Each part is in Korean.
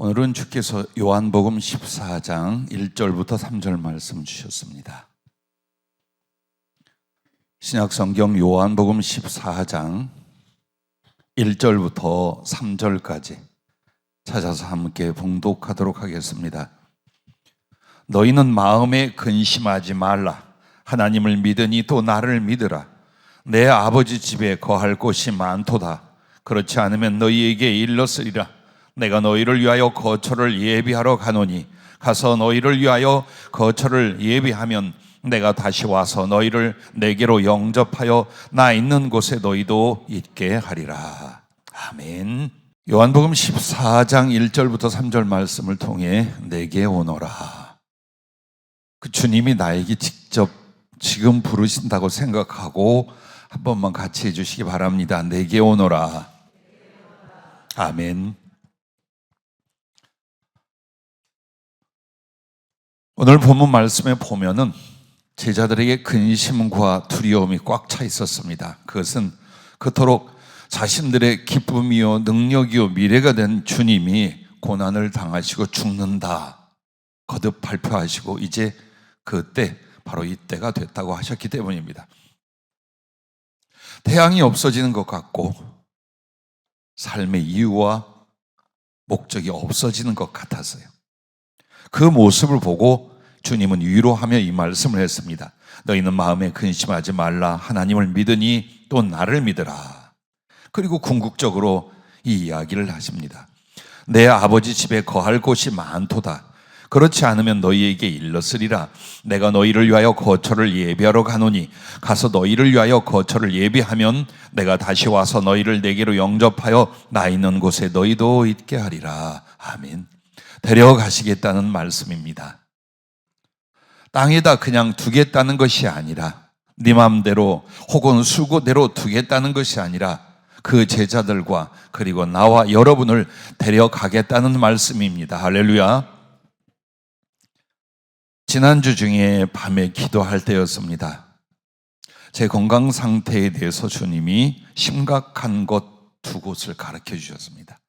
오늘은 주께서 요한복음 14장 1절부터 3절 말씀 주셨습니다. 신약성경 요한복음 14장 1절부터 3절까지 찾아서 함께 봉독하도록 하겠습니다. 너희는 마음에 근심하지 말라. 하나님을 믿으니 또 나를 믿으라. 내 아버지 집에 거할 곳이 많도다. 그렇지 않으면 너희에게 일렀으리라. 내가 너희를 위하여 거처를 예비하러 가노니 가서 너희를 위하여 거처를 예비하면 내가 다시 와서 너희를 내게로 영접하여 나 있는 곳에 너희도 있게 하리라. 아멘. 요한복음 14장 1절부터 3절 말씀을 통해 내게 오너라. 그 주님이 나에게 직접 지금 부르신다고 생각하고 한 번만 같이 해주시기 바랍니다. 내게 오너라. 아멘. 오늘 본문 말씀에 보면은 제자들에게 근심과 두려움이 꽉 차 있었습니다. 그것은 그토록 자신들의 기쁨이요 능력이요 미래가 된 주님이 고난을 당하시고 죽는다 거듭 발표하시고 이제 그때 바로 이때가 됐다고 하셨기 때문입니다. 태양이 없어지는 것 같고 삶의 이유와 목적이 없어지는 것 같았어요. 그 모습을 보고 주님은 위로하며 이 말씀을 했습니다. 너희는 마음에 근심하지 말라. 하나님을 믿으니 또 나를 믿으라. 그리고 궁극적으로 이 이야기를 하십니다. 내 아버지 집에 거할 곳이 많도다. 그렇지 않으면 너희에게 일렀으리라. 내가 너희를 위하여 거처를 예비하러 가노니 가서 너희를 위하여 거처를 예비하면 내가 다시 와서 너희를 내게로 영접하여 나 있는 곳에 너희도 있게 하리라. 아멘. 데려가시겠다는 말씀입니다. 땅에다 그냥 두겠다는 것이 아니라 네 맘대로 혹은 수고대로 두겠다는 것이 아니라 그 제자들과 그리고 나와 여러분을 데려가겠다는 말씀입니다. 할렐루야. 지난주 중에 밤에 기도할 때였습니다. 제 건강 상태에 대해서 주님이 심각한 곳 두 곳을 가르쳐 주셨습니다.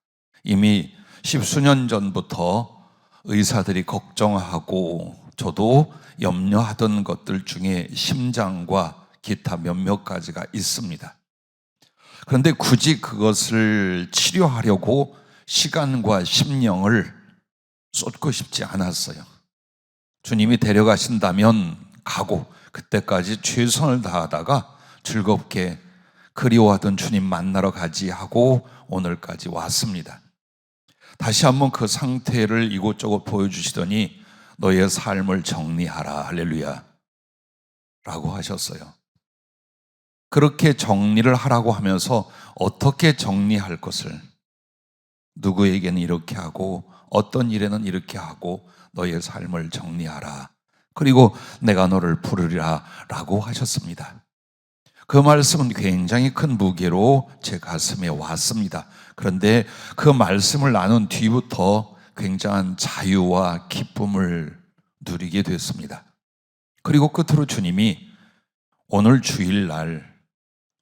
이미 십수년 전부터 의사들이 걱정하고 저도 염려하던 것들 중에 심장과 기타 몇몇 가지가 있습니다. 그런데 굳이 그것을 치료하려고 시간과 심령을 쏟고 싶지 않았어요. 주님이 데려가신다면 가고 그때까지 최선을 다하다가 즐겁게 그리워하던 주님 만나러 가지 하고 오늘까지 왔습니다. 다시 한번 그 상태를 이곳저곳 보여주시더니 너의 삶을 정리하라. 할렐루야 라고 하셨어요. 그렇게 정리를 하라고 하면서 어떻게 정리할 것을 누구에게는 이렇게 하고 어떤 일에는 이렇게 하고 너의 삶을 정리하라. 그리고 내가 너를 부르리라 라고 하셨습니다. 그 말씀은 굉장히 큰 무게로 제 가슴에 왔습니다. 그런데 그 말씀을 나눈 뒤부터 굉장한 자유와 기쁨을 누리게 됐습니다. 그리고 끝으로 주님이 오늘 주일날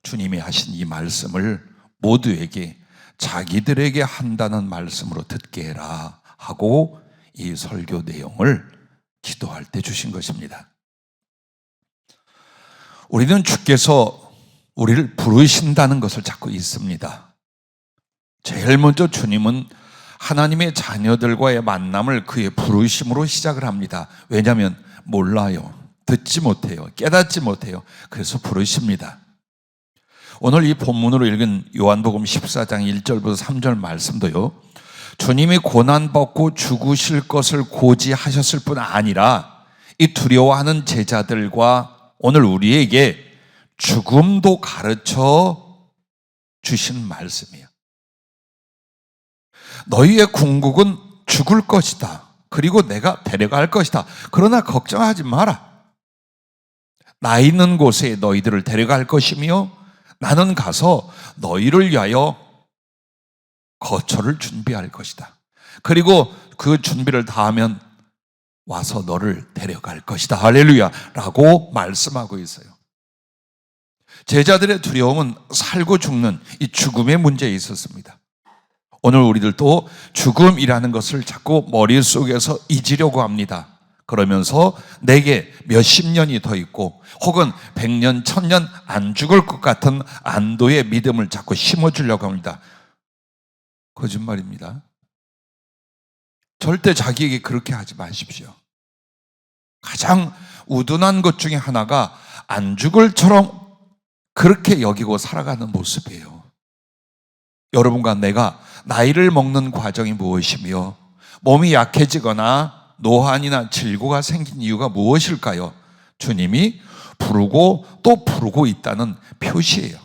주님이 하신 이 말씀을 모두에게 자기들에게 한다는 말씀으로 듣게 해라 하고 이 설교 내용을 기도할 때 주신 것입니다. 우리는 주께서 우리를 부르신다는 것을 자꾸 잊습니다. 제일 먼저 주님은 하나님의 자녀들과의 만남을 그의 부르심으로 시작을 합니다. 왜냐하면 몰라요. 듣지 못해요. 깨닫지 못해요. 그래서 부르십니다. 오늘 이 본문으로 읽은 요한복음 14장 1절부터 3절 말씀도요. 주님이 고난받고 죽으실 것을 고지하셨을 뿐 아니라 이 두려워하는 제자들과 오늘 우리에게 죽음도 가르쳐 주신 말씀이에요. 너희의 궁극은 죽을 것이다. 그리고 내가 데려갈 것이다. 그러나 걱정하지 마라. 나 있는 곳에 너희들을 데려갈 것이며 나는 가서 너희를 위하여 거처를 준비할 것이다. 그리고 그 준비를 다 하면 와서 너를 데려갈 것이다. 할렐루야 라고 말씀하고 있어요. 제자들의 두려움은 살고 죽는 이 죽음의 문제에 있었습니다. 오늘 우리들도 죽음이라는 것을 자꾸 머릿속에서 잊으려고 합니다. 그러면서 내게 몇십 년이 더 있고 혹은 100년, 1000년 안 죽을 것 같은 안도의 믿음을 자꾸 심어주려고 합니다. 거짓말입니다. 절대 자기에게 그렇게 하지 마십시오. 가장 우둔한 것 중에 하나가 안 죽을처럼 그렇게 여기고 살아가는 모습이에요. 여러분과 내가 나이를 먹는 과정이 무엇이며 몸이 약해지거나 노환이나 질고가 생긴 이유가 무엇일까요? 주님이 부르고 또 부르고 있다는 표시예요.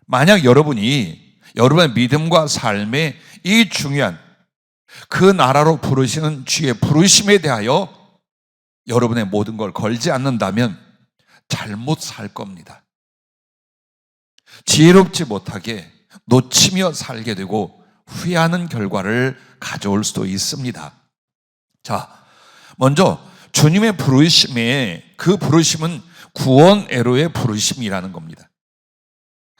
만약 여러분이 여러분의 믿음과 삶에 이 중요한 그 나라로 부르시는 주의 부르심에 대하여 여러분의 모든 걸 걸지 않는다면 잘못 살 겁니다. 지혜롭지 못하게 놓치며 살게 되고 후회하는 결과를 가져올 수도 있습니다. 자, 먼저 주님의 부르심에 그 부르심은 구원애로의 부르심이라는 겁니다.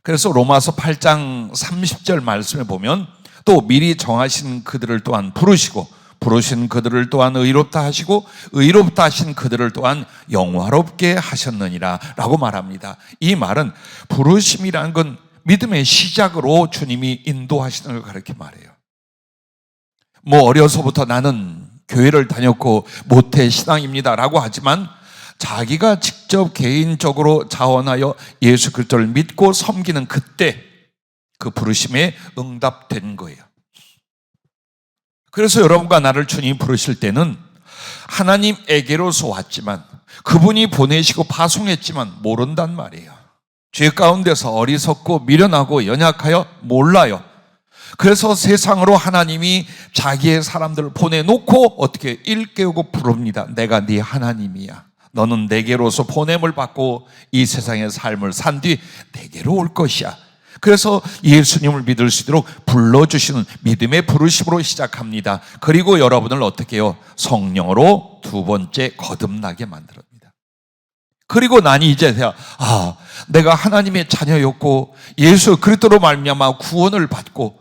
그래서 로마서 8장 30절 말씀에 보면 또 미리 정하신 그들을 또한 부르시고 부르신 그들을 또한 의롭다 하시고 의롭다 하신 그들을 또한 영화롭게 하셨느니라 라고 말합니다. 이 말은 부르심이라는 건 믿음의 시작으로 주님이 인도하시는 걸 그렇게 말해요. 어려서부터 나는 교회를 다녔고 모태 신앙입니다 라고 하지만 자기가 직접 개인적으로 자원하여 예수 그리스도를 믿고 섬기는 그때 그 부르심에 응답된 거예요. 그래서 여러분과 나를 주님이 부르실 때는 하나님에게로서 왔지만 그분이 보내시고 파송했지만 모른단 말이에요. 죄 가운데서 어리석고 미련하고 연약하여 몰라요. 그래서 세상으로 하나님이 자기의 사람들을 보내놓고 어떻게 일깨우고 부릅니다. 내가 네 하나님이야. 너는 내게로서 보냄을 받고 이 세상의 삶을 산 뒤 내게로 올 것이야. 그래서 예수님을 믿을 수 있도록 불러주시는 믿음의 부르심으로 시작합니다. 그리고 여러분을 어떻게 해요? 성령으로 두 번째 거듭나게 만듭니다. 그리고 나니 이제 내가 하나님의 자녀였고 예수 그리스도로 말미암아 구원을 받고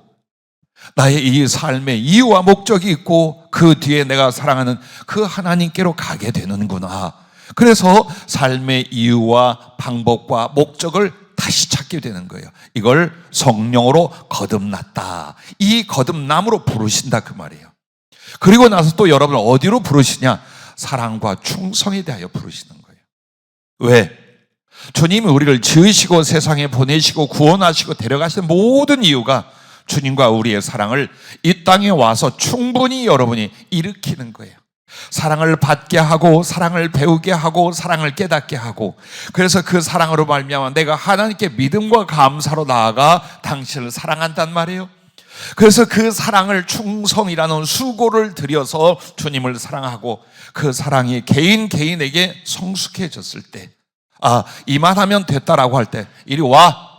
나의 이 삶의 이유와 목적이 있고 그 뒤에 내가 사랑하는 그 하나님께로 가게 되는구나. 그래서 삶의 이유와 방법과 목적을 다시 찾게 되는 거예요. 이걸 성령으로 거듭났다. 이 거듭남으로 부르신다 그 말이에요. 그리고 나서 또 여러분을 어디로 부르시냐? 사랑과 충성에 대하여 부르시는 거예요. 왜? 주님이 우리를 지으시고 세상에 보내시고 구원하시고 데려가시는 모든 이유가 주님과 우리의 사랑을 이 땅에 와서 충분히 여러분이 일으키는 거예요. 사랑을 받게 하고 사랑을 배우게 하고 사랑을 깨닫게 하고 그래서 그 사랑으로 말미암아 내가 하나님께 믿음과 감사로 나아가 당신을 사랑한단 말이에요. 그래서 그 사랑을 충성이라는 수고를 들여서 주님을 사랑하고 그 사랑이 개인에게 성숙해졌을 때 이만하면 됐다라고 할 때 이리 와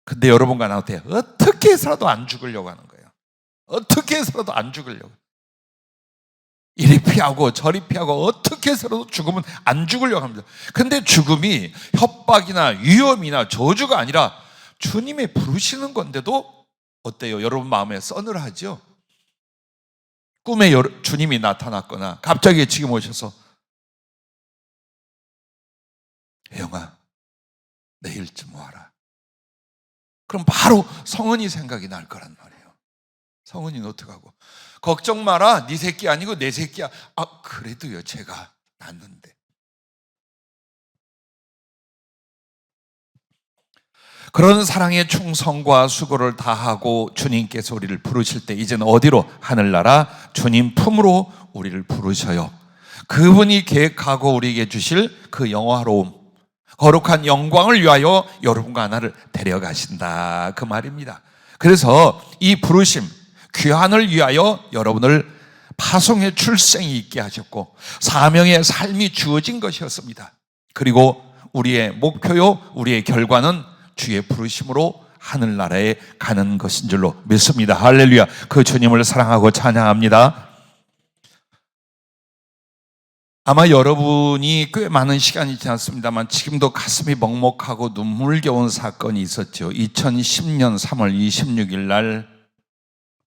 근데 여러분과 나한테 어떻게 해서라도 안 죽으려고 하는 거예요. 어떻게 해서라도 안 죽으려고. 이리 피하고 저리 피하고 어떻게 해서라도 죽으면 안 죽으려고 합니다. 근데 죽음이 협박이나 위험이나 저주가 아니라 주님의 부르시는 건데도 어때요? 여러분 마음에 서늘하죠? 꿈에 주님이 나타났거나 갑자기 지금 오셔서 혜영아 내일쯤 와라. 그럼 바로 성은이 생각이 날 거란 말이에요. 성은이는 어떡하고? 걱정 마라. 네 새끼 아니고 내 새끼야. 그래도요 제가 낳는데. 그런 사랑의 충성과 수고를 다하고 주님께서 우리를 부르실 때 이제는 어디로? 하늘나라 주님 품으로 우리를 부르셔요. 그분이 계획하고 우리에게 주실 그 영화로움 거룩한 영광을 위하여 여러분과 나를 데려가신다 그 말입니다. 그래서 이 부르심 귀환을 위하여 여러분을 파송의 출생이 있게 하셨고 사명의 삶이 주어진 것이었습니다. 그리고 우리의 목표요 우리의 결과는 주의 부르심으로 하늘나라에 가는 것인 줄로 믿습니다. 할렐루야. 그 주님을 사랑하고 찬양합니다. 아마 여러분이 꽤 많은 시간이 지났습니다만 지금도 가슴이 먹먹하고 눈물겨운 사건이 있었죠. 2010년 3월 26일 날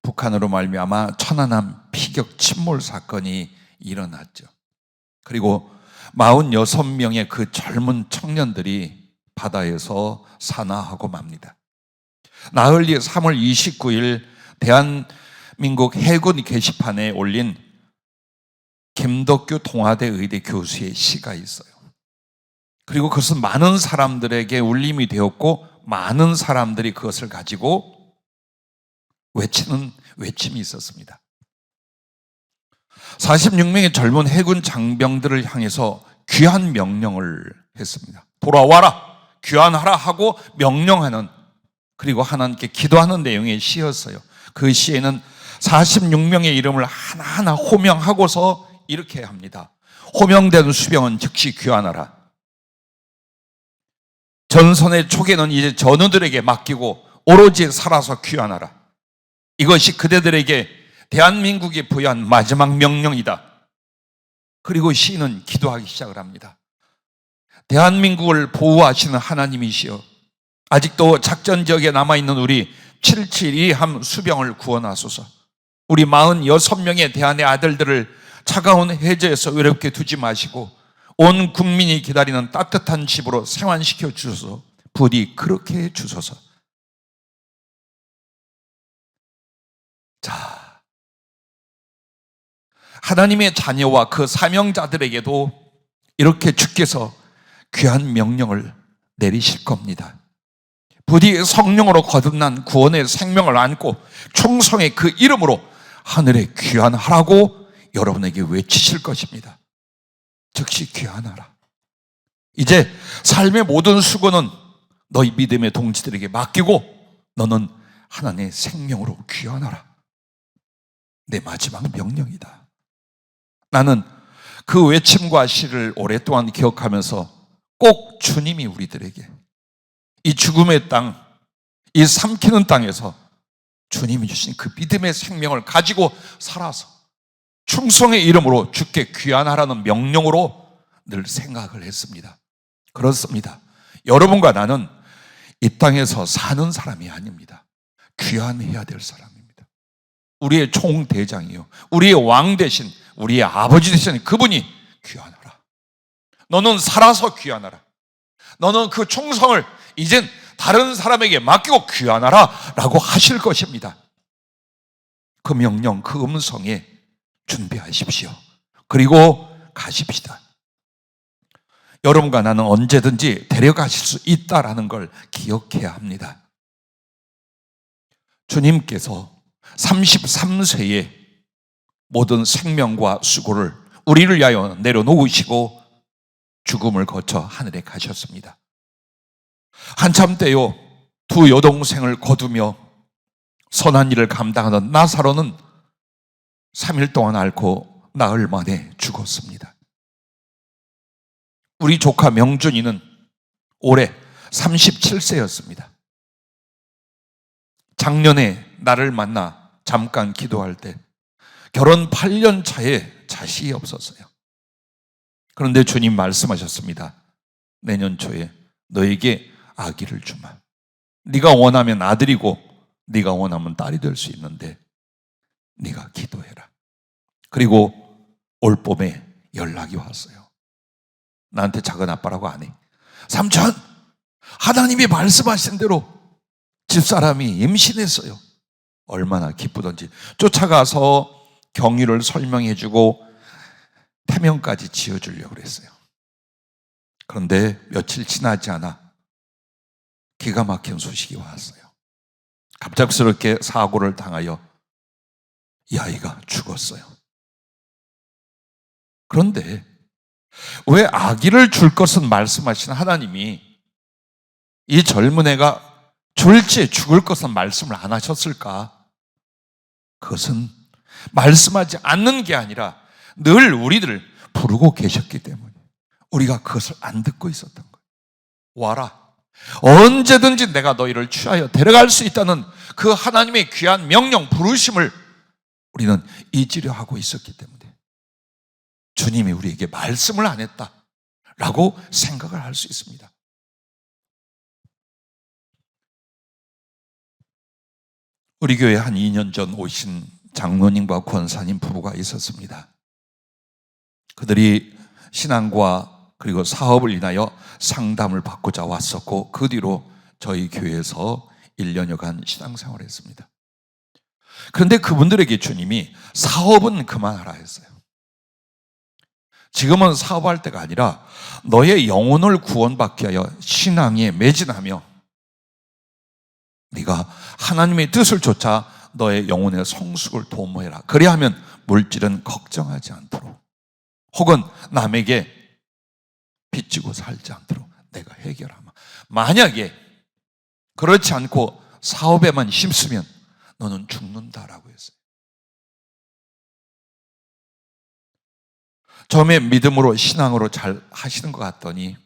북한으로 말미암아 천안함 피격 침몰 사건이 일어났죠. 그리고 46명의 그 젊은 청년들이 바다에서 산화하고 맙니다. 나흘 뒤 3월 29일 대한민국 해군 게시판에 올린 김덕규 동아대 의대 교수의 시가 있어요. 그리고 그것은 많은 사람들에게 울림이 되었고 많은 사람들이 그것을 가지고 외치는 외침이 있었습니다. 46명의 젊은 해군 장병들을 향해서 귀한 명령을 했습니다. 돌아와라, 귀환하라 하고 명령하는, 그리고 하나님께 기도하는 내용의 시였어요. 그 시에는 46명의 이름을 하나하나 호명하고서 이렇게 합니다. 호명된 수병은 즉시 귀환하라. 전선의 초계는 이제 전우들에게 맡기고 오로지 살아서 귀환하라. 이것이 그대들에게 대한민국이 부여한 마지막 명령이다. 그리고 시인은 기도하기 시작을 합니다. 대한민국을 보호하시는 하나님이시여, 아직도 작전 지역에 남아있는 우리 772함 수병을 구원하소서. 우리 46명의 대한의 아들들을 차가운 해저에서 외롭게 두지 마시고 온 국민이 기다리는 따뜻한 집으로 생환시켜 주소서. 부디 그렇게 해 주소서. 자, 하나님의 자녀와 그 사명자들에게도 이렇게 주께서 귀한 명령을 내리실 겁니다. 부디 성령으로 거듭난 구원의 생명을 안고 충성의 그 이름으로 하늘에 귀환하라고 여러분에게 외치실 것입니다. 즉시 귀환하라. 이제 삶의 모든 수고는 너희 믿음의 동지들에게 맡기고 너는 하나님의 생명으로 귀환하라. 내 마지막 명령이다. 나는 그 외침과 시를 오랫동안 기억하면서 꼭 주님이 우리들에게 이 죽음의 땅, 이 삼키는 땅에서 주님이 주신 그 믿음의 생명을 가지고 살아서 충성의 이름으로 주께 귀환하라는 명령으로 늘 생각을 했습니다. 그렇습니다. 여러분과 나는 이 땅에서 사는 사람이 아닙니다. 귀환해야 될 사람입니다. 우리의 총대장이요, 우리의 왕 대신, 우리의 아버지 대신 그분이 귀환하라. 너는 살아서 귀환하라. 너는 그 충성을 이젠 다른 사람에게 맡기고 귀환하라 라고 하실 것입니다. 그 명령, 그 음성에 준비하십시오. 그리고 가십시다. 여러분과 나는 언제든지 데려가실 수 있다라는 걸 기억해야 합니다. 주님께서 33세에 모든 생명과 수고를 우리를 위하여 내려놓으시고 죽음을 거쳐 하늘에 가셨습니다. 한참 때요, 두 여동생을 거두며 선한 일을 감당하던 나사로는 3일 동안 앓고 나흘 만에 죽었습니다. 우리 조카 명준이는 올해 37세였습니다. 작년에 나를 만나 잠깐 기도할 때 결혼 8년 차에 자식이 없었어요. 그런데 주님 말씀하셨습니다. 내년 초에 너에게 아기를 주마. 네가 원하면 아들이고 네가 원하면 딸이 될 수 있는데 네가 기도해라. 그리고 올 봄에 연락이 왔어요. 나한테 작은 아빠라고 안 해. 삼촌, 하나님이 말씀하신 대로 집사람이 임신했어요. 얼마나 기쁘던지 쫓아가서 경위를 설명해주고 태명까지 지어주려고 그랬어요. 그런데 며칠 지나지 않아 기가 막힌 소식이 왔어요. 갑작스럽게 사고를 당하여 이 아이가 죽었어요. 그런데 왜 아기를 줄 것은 말씀하신 하나님이 이 젊은 애가 졸지에 죽을 것은 말씀을 안 하셨을까? 그것은 말씀하지 않는 게 아니라 늘 우리들을 부르고 계셨기 때문에 우리가 그것을 안 듣고 있었던 거예요. 와라. 언제든지 내가 너희를 취하여 데려갈 수 있다는 그 하나님의 귀한 명령, 부르심을 우리는 잊으려 하고 있었기 때문에 주님이 우리에게 말씀을 안 했다라고 생각을 할 수 있습니다. 우리 교회에 한 2년 전 오신 장로님과 권사님 부부가 있었습니다. 그들이 신앙과 그리고 사업을 인하여 상담을 받고자 왔었고, 그 뒤로 저희 교회에서 1년여간 신앙생활을 했습니다. 그런데 그분들에게 주님이 사업은 그만하라 했어요. 지금은 사업할 때가 아니라 너의 영혼을 구원받게 하여 신앙에 매진하며 네가 하나님의 뜻을 좇아 너의 영혼의 성숙을 도모해라. 그래야 하면 물질은 걱정하지 않도록, 혹은 남에게 빚지고 살지 않도록 내가 해결하마. 만약에 그렇지 않고 사업에만 힘쓰면 너는 죽는다라고 했어요. 처음에 믿음으로 신앙으로 잘 하시는 것 같더니,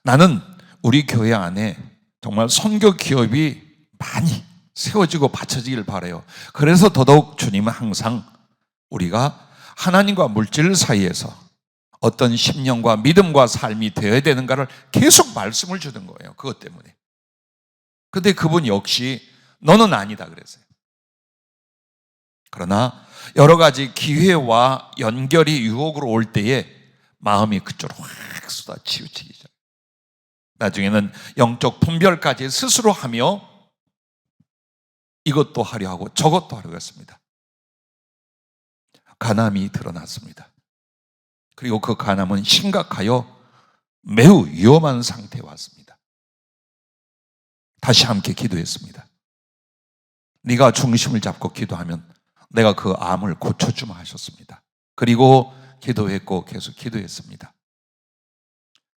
나는 우리 교회 안에 정말 선교 기업이 많이 세워지고 받쳐지길 바라요. 그래서 더더욱 주님은 항상 우리가 하나님과 물질 사이에서 어떤 심령과 믿음과 삶이 되어야 되는가를 계속 말씀을 주는 거예요. 그것 때문에. 근데 그분 역시 너는 아니다 그랬어요. 그러나 여러 가지 기회와 연결이 유혹으로 올 때에 마음이 그쪽으로 확 쏟아치우치기 시작해요. 나중에는 영적 분별까지 스스로 하며 이것도 하려 하고 저것도 하려고 했습니다. 간암이 드러났습니다. 그리고 그 간암은 심각하여 매우 위험한 상태에 왔습니다. 다시 함께 기도했습니다. 네가 중심을 잡고 기도하면 내가 그 암을 고쳐주마 하셨습니다. 그리고 기도했고 계속 기도했습니다.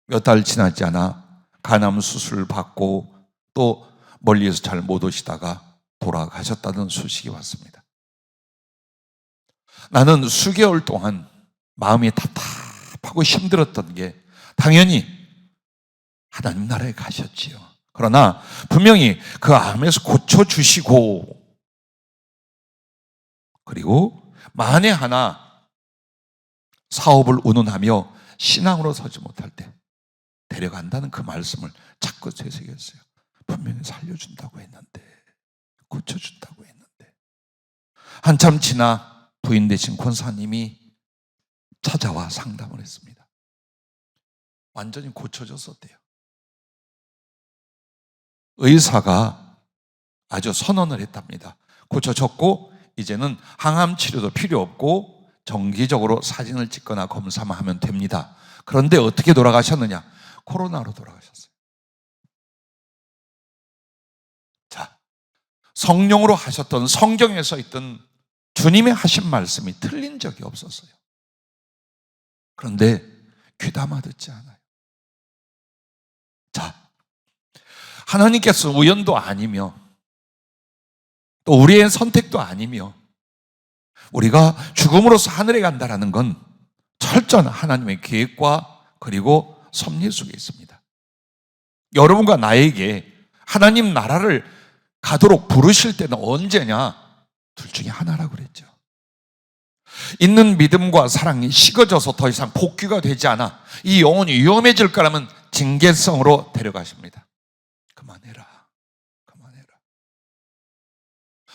몇 달 지나지 않아 간암 수술을 받고 또 멀리에서 잘 못 오시다가 돌아가셨다는 소식이 왔습니다. 나는 수개월 동안 마음이 답답하고 힘들었던 게, 당연히 하나님 나라에 가셨지요. 그러나 분명히 그 암에서 고쳐주시고, 그리고 만에 하나 사업을 운운하며 신앙으로 서지 못할 때 데려간다는 그 말씀을 자꾸 되새겼어요. 분명히 살려준다고 했는데, 고쳐준다고 했는데. 한참 지나 부인 되신 권사님이 찾아와 상담을 했습니다. 완전히 고쳐졌었대요. 의사가 아주 선언을 했답니다. 고쳐졌고 이제는 항암 치료도 필요 없고 정기적으로 사진을 찍거나 검사만 하면 됩니다. 그런데 어떻게 돌아가셨느냐? 코로나로 돌아가셨어요. 자, 성령으로 하셨던, 성경에 써 있던 주님의 하신 말씀이 틀린 적이 없었어요. 그런데 귀담아 듣지 않아요. 자, 하나님께서 우연도 아니며 또 우리의 선택도 아니며 우리가 죽음으로써 하늘에 간다는 건 철저한 하나님의 계획과 그리고 섭리 속에 있습니다. 여러분과 나에게 하나님 나라를 가도록 부르실 때는 언제냐? 둘 중에 하나라고 그랬죠. 있는 믿음과 사랑이 식어져서 더 이상 복귀가 되지 않아 이 영혼이 위험해질 거라면 징계성으로 데려가십니다. 그만해라.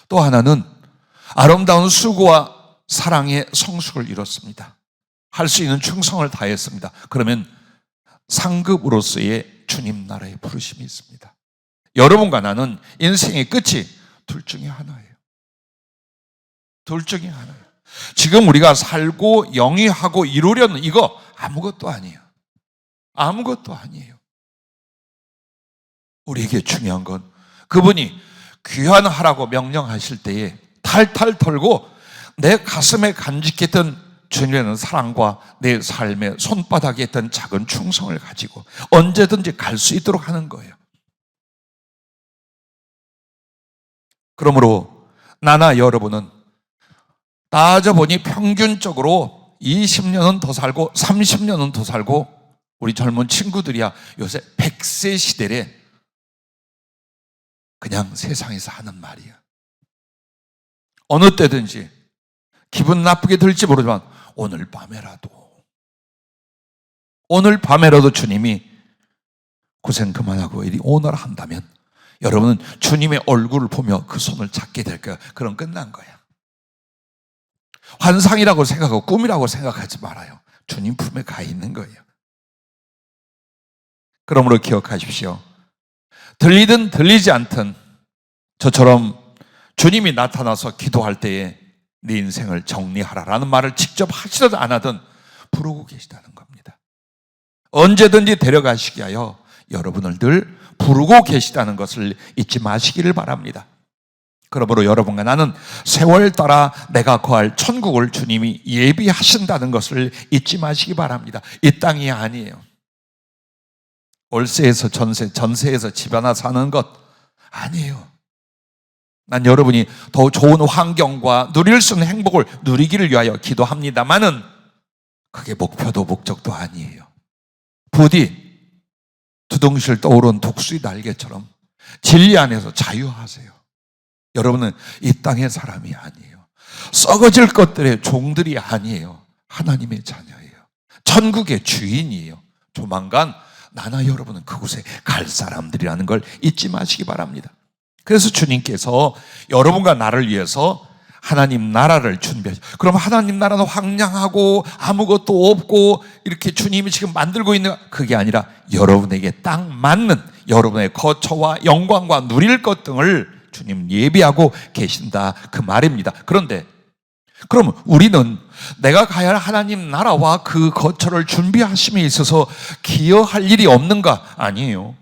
또 하나는 아름다운 수고와 사랑의 성숙을 이뤘습니다. 할 수 있는 충성을 다했습니다. 그러면 상급으로서의 주님 나라의 부르심이 있습니다. 여러분과 나는 인생의 끝이 둘 중에 하나예요. 둘 중에 하나예요. 지금 우리가 살고 영위하고 이루려는 이거 아무것도 아니에요. 아무것도 아니에요. 우리에게 중요한 건 그분이 귀환하라고 명령하실 때에 탈탈 털고 내 가슴에 간직했던 주님의 사랑과 내 삶의 손바닥에 있던 작은 충성을 가지고 언제든지 갈 수 있도록 하는 거예요. 그러므로 나나 여러분은 따져보니 평균적으로 20년은 더 살고 30년은 더 살고, 우리 젊은 친구들이야 요새 100세 시대래 그냥 세상에서 하는 말이야. 어느 때든지 기분 나쁘게 들지 모르지만 오늘 밤에라도 주님이 고생 그만하고 이리 오너라 한다면 여러분은 주님의 얼굴을 보며 그 손을 잡게 될 거야. 그럼 끝난 거야. 환상이라고 생각하고 꿈이라고 생각하지 말아요. 주님 품에 가 있는 거예요. 그러므로 기억하십시오. 들리든 들리지 않든 저처럼 주님이 나타나서 기도할 때에 네 인생을 정리하라라는 말을 직접 하시든 안 하든 부르고 계시다는 겁니다. 언제든지 데려가시기 위하여 여러분을 늘 부르고 계시다는 것을 잊지 마시기를 바랍니다. 그러므로 여러분과 나는 세월 따라 내가 거할 천국을 주님이 예비하신다는 것을 잊지 마시기 바랍니다. 이 땅이 아니에요. 월세에서 전세에서 집 하나 사는 것 아니에요. 난 여러분이 더 좋은 환경과 누릴 수 있는 행복을 누리기를 위하여 기도합니다마는 그게 목표도 목적도 아니에요. 부디 두둥실 떠오른 독수리 날개처럼 진리 안에서 자유하세요. 여러분은 이 땅의 사람이 아니에요. 썩어질 것들의 종들이 아니에요. 하나님의 자녀예요. 천국의 주인이에요. 조만간 나나 여러분은 그곳에 갈 사람들이라는 걸 잊지 마시기 바랍니다. 그래서 주님께서 여러분과 나를 위해서 하나님 나라를 준비하죠. 그럼 하나님 나라는 황량하고 아무것도 없고 이렇게 주님이 지금 만들고 있는 그게 아니라 여러분에게 딱 맞는 여러분의 거처와 영광과 누릴 것 등을 주님 예비하고 계신다 그 말입니다. 그런데 그럼 우리는 내가 가야 할 하나님 나라와 그 거처를 준비하심에 있어서 기여할 일이 없는가? 아니에요.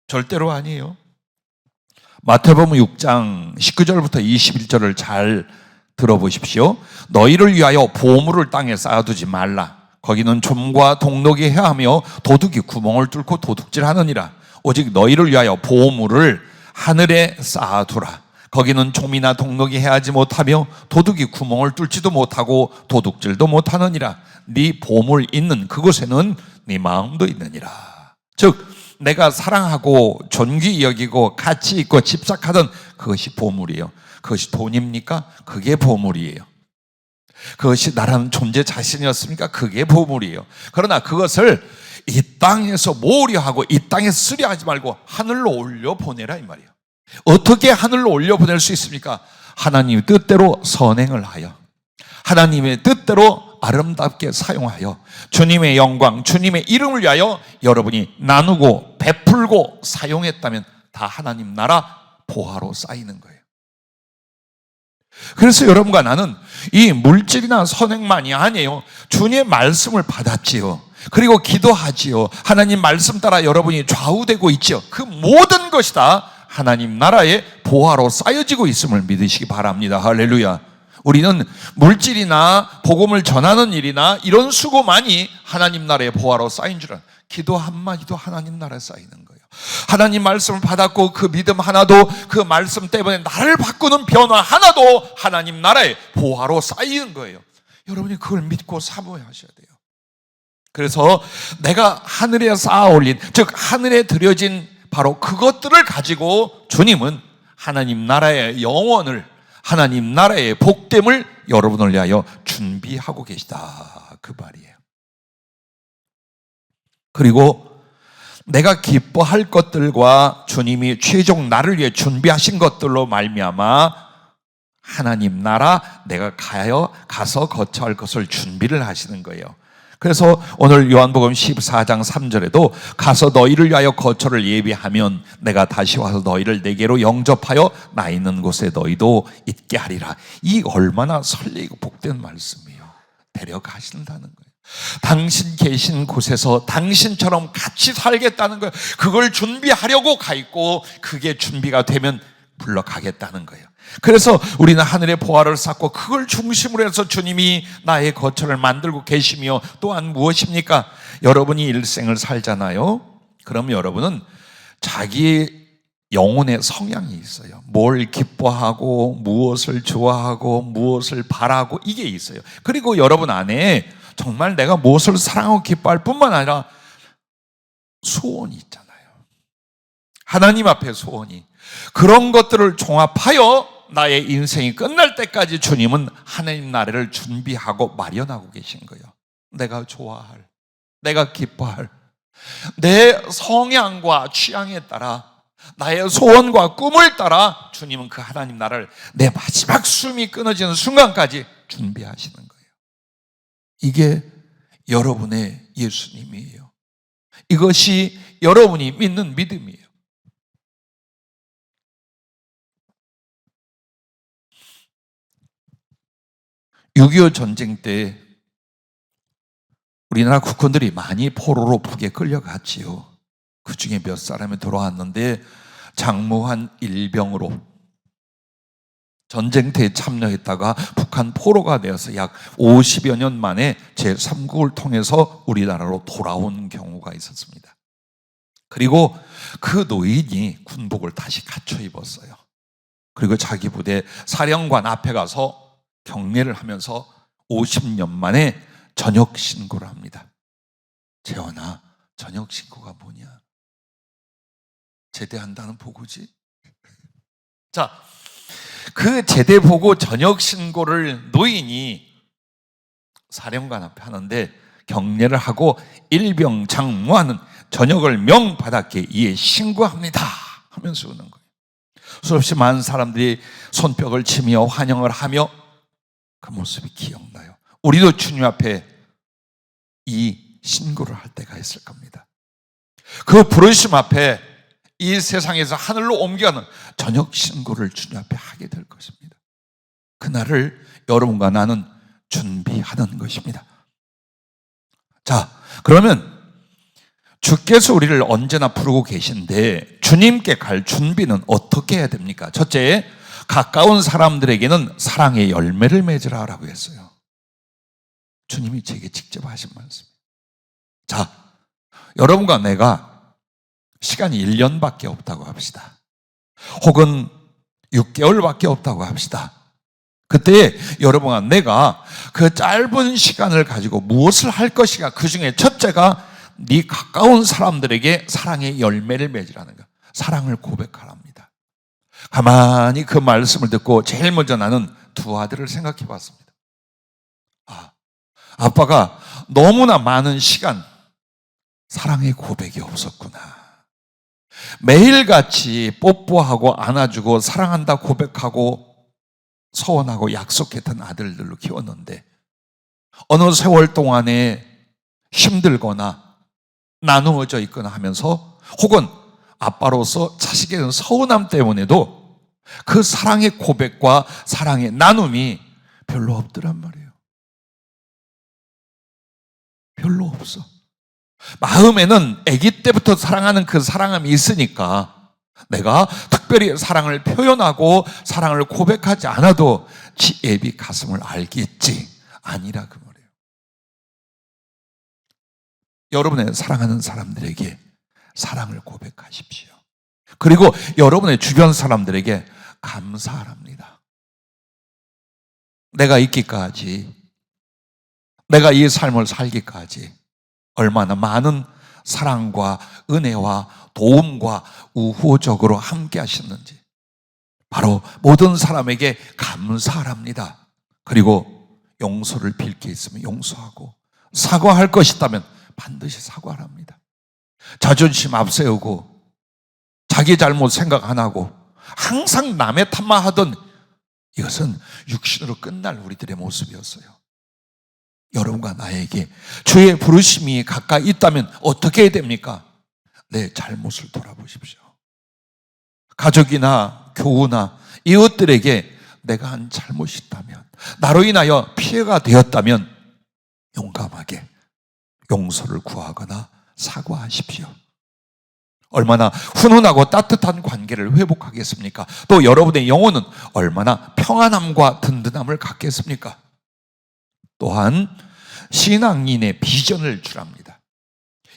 절대로 아니에요. 마태복음 6장 19절부터 21절을 잘 들어보십시오. 너희를 위하여 보물을 땅에 쌓아두지 말라. 거기는 좀과 동록이 해하며 도둑이 구멍을 뚫고 도둑질하느니라. 오직 너희를 위하여 보물을 하늘에 쌓아두라. 거기는 좀이나 동록이 해하지 못하며 도둑이 구멍을 뚫지도 못하고 도둑질도 못하느니라. 네 보물 있는 그곳에는 네 마음도 있느니라. 즉 내가 사랑하고 존귀 여기고 가치 있고 집착하던 그것이 보물이에요. 그것이 돈입니까? 그게 보물이에요. 그것이 나라는 존재 자신이었습니까? 그게 보물이에요. 그러나 그것을 이 땅에서 모으려하고 이 땅에서 쓰려하지 말고 하늘로 올려보내라 이 말이에요. 어떻게 하늘로 올려보낼 수 있습니까? 하나님의 뜻대로 선행을 하여 하나님의 뜻대로 아름답게 사용하여 주님의 영광, 주님의 이름을 위하여 여러분이 나누고 베풀고 사용했다면 다 하나님 나라 보화로 쌓이는 거예요. 그래서 여러분과 나는 이 물질이나 선행만이 아니에요. 주님의 말씀을 받았지요. 그리고 기도하지요. 하나님 말씀 따라 여러분이 좌우되고 있지요. 그 모든 것이 다 하나님 나라의 보화로 쌓여지고 있음을 믿으시기 바랍니다. 할렐루야. 우리는 물질이나 복음을 전하는 일이나 이런 수고만이 하나님 나라의 보화로 쌓인 줄은 기도 한마디도 하나님 나라에 쌓이는 거예요. 하나님 말씀을 받았고 그 믿음 하나도 그 말씀 때문에 나를 바꾸는 변화 하나도 하나님 나라의 보화로 쌓이는 거예요. 여러분이 그걸 믿고 사모하셔야 돼요. 그래서 내가 하늘에 쌓아 올린, 즉 하늘에 들여진 바로 그것들을 가지고 주님은 하나님 나라의 영원을, 하나님 나라의 복됨을 여러분을 위하여 준비하고 계시다 그 말이에요. 그리고 내가 기뻐할 것들과 주님이 최종 나를 위해 준비하신 것들로 말미암아 하나님 나라 내가 가서 거처할 것을 준비를 하시는 거예요. 그래서 오늘 요한복음 14장 3절에도 가서 너희를 위하여 거처를 예비하면 내가 다시 와서 너희를 내게로 영접하여 나 있는 곳에 너희도 있게 하리라. 이 얼마나 설레이고 복된 말씀이에요. 데려가신다는 거예요. 당신 계신 곳에서 당신처럼 같이 살겠다는 거예요. 그걸 준비하려고 가 있고 그게 준비가 되면 불러가겠다는 거예요. 그래서 우리는 하늘의 보화를 쌓고 그걸 중심으로 해서 주님이 나의 거처를 만들고 계시며 또한 무엇입니까? 여러분이 일생을 살잖아요. 그럼 여러분은 자기 영혼의 성향이 있어요. 뭘 기뻐하고 무엇을 좋아하고 무엇을 바라고 이게 있어요. 그리고 여러분 안에 정말 내가 무엇을 사랑하고 기뻐할 뿐만 아니라 소원이 있잖아요. 하나님 앞에 소원이. 그런 것들을 종합하여 나의 인생이 끝날 때까지 주님은 하나님 나라를 준비하고 마련하고 계신 거예요. 내가 좋아할, 내가 기뻐할, 내 성향과 취향에 따라, 나의 소원과 꿈을 따라 주님은 그 하나님 나라를 내 마지막 숨이 끊어지는 순간까지 준비하시는 거예요. 이게 여러분의 예수님이에요. 이것이 여러분이 믿는 믿음이에요. (6.25) 전쟁 때 우리나라 국군들이 많이 포로로 북에 끌려갔지요. 그 중에 몇 사람이 돌아왔는데 장무한 일병으로 전쟁터에 참여했다가 북한 포로가 되어서 약 50여 년 만에 제3국을 통해서 우리나라로 돌아온 경우가 있었습니다. 그리고 그 노인이 군복을 다시 갖춰 입었어요. 그리고 자기 부대 사령관 앞에 가서 경례를 하면서 50년 만에 전역 신고를 합니다. 재원아, 전역 신고가 뭐냐? 제대한다는 보고지. 자, 그 제대 보고 전역 신고를 노인이 사령관 앞에 하는데 경례를 하고 일병 장무하는 전역을 명받았기에 이에 신고합니다 하면서 오는 거예요. 수없이 많은 사람들이 손뼉을 치며 환영을 하며 그 모습이 기억나요. 우리도 주님 앞에 이 신고를 할 때가 있을 겁니다. 그 부르심 앞에 이 세상에서 하늘로 옮겨가는 전역 신고를 주님 앞에 하게 될 것입니다. 그날을 여러분과 나는 준비하는 것입니다. 자, 그러면 주께서 우리를 언제나 부르고 계신데 주님께 갈 준비는 어떻게 해야 됩니까? 첫째, 가까운 사람들에게는 사랑의 열매를 맺으라라고 했어요. 주님이 제게 직접 하신 말씀이에요. 자, 여러분과 내가 시간이 1년밖에 없다고 합시다. 혹은 6개월밖에 없다고 합시다. 그때 여러분과 내가 그 짧은 시간을 가지고 무엇을 할 것인가? 그 중에 첫째가 네 가까운 사람들에게 사랑의 열매를 맺으라는 거, 사랑을 고백하랍니다. 가만히 그 말씀을 듣고 제일 먼저 나는 두 아들을 생각해 봤습니다. 아빠가 너무나 많은 시간 사랑의 고백이 없었구나. 매일같이 뽀뽀하고 안아주고 사랑한다 고백하고 소원하고 약속했던 아들들로 키웠는데 어느 세월 동안에 힘들거나 나누어져 있거나 하면서 혹은 아빠로서 자식에 대한 서운함 때문에도 그 사랑의 고백과 사랑의 나눔이 별로 없더란 말이에요. 별로 없어. 마음에는 아기 때부터 사랑하는 그 사랑함이 있으니까 내가 특별히 사랑을 표현하고 사랑을 고백하지 않아도 지 애비 가슴을 알겠지. 아니라 그 말이에요. 여러분의 사랑하는 사람들에게 사랑을 고백하십시오. 그리고 여러분의 주변 사람들에게 감사합니다. 내가 있기까지, 내가 이 삶을 살기까지 얼마나 많은 사랑과 은혜와 도움과 우호적으로 함께 하셨는지 바로 모든 사람에게 감사합니다. 그리고 용서를 빌 게 있으면 용서하고 사과할 것이 있다면 반드시 사과합니다. 자존심 앞세우고 자기 잘못 생각 안 하고 항상 남의 탓만 하던 이것은 육신으로 끝날 우리들의 모습이었어요. 여러분과 나에게 주의 부르심이 가까이 있다면 어떻게 해야 됩니까? 내 잘못을 돌아보십시오. 가족이나 교우나 이웃들에게 내가 한 잘못이 있다면, 나로 인하여 피해가 되었다면 용감하게 용서를 구하거나 사과하십시오. 얼마나 훈훈하고 따뜻한 관계를 회복하겠습니까? 또 여러분의 영혼은 얼마나 평안함과 든든함을 갖겠습니까? 또한 신앙인의 비전을 주랍니다.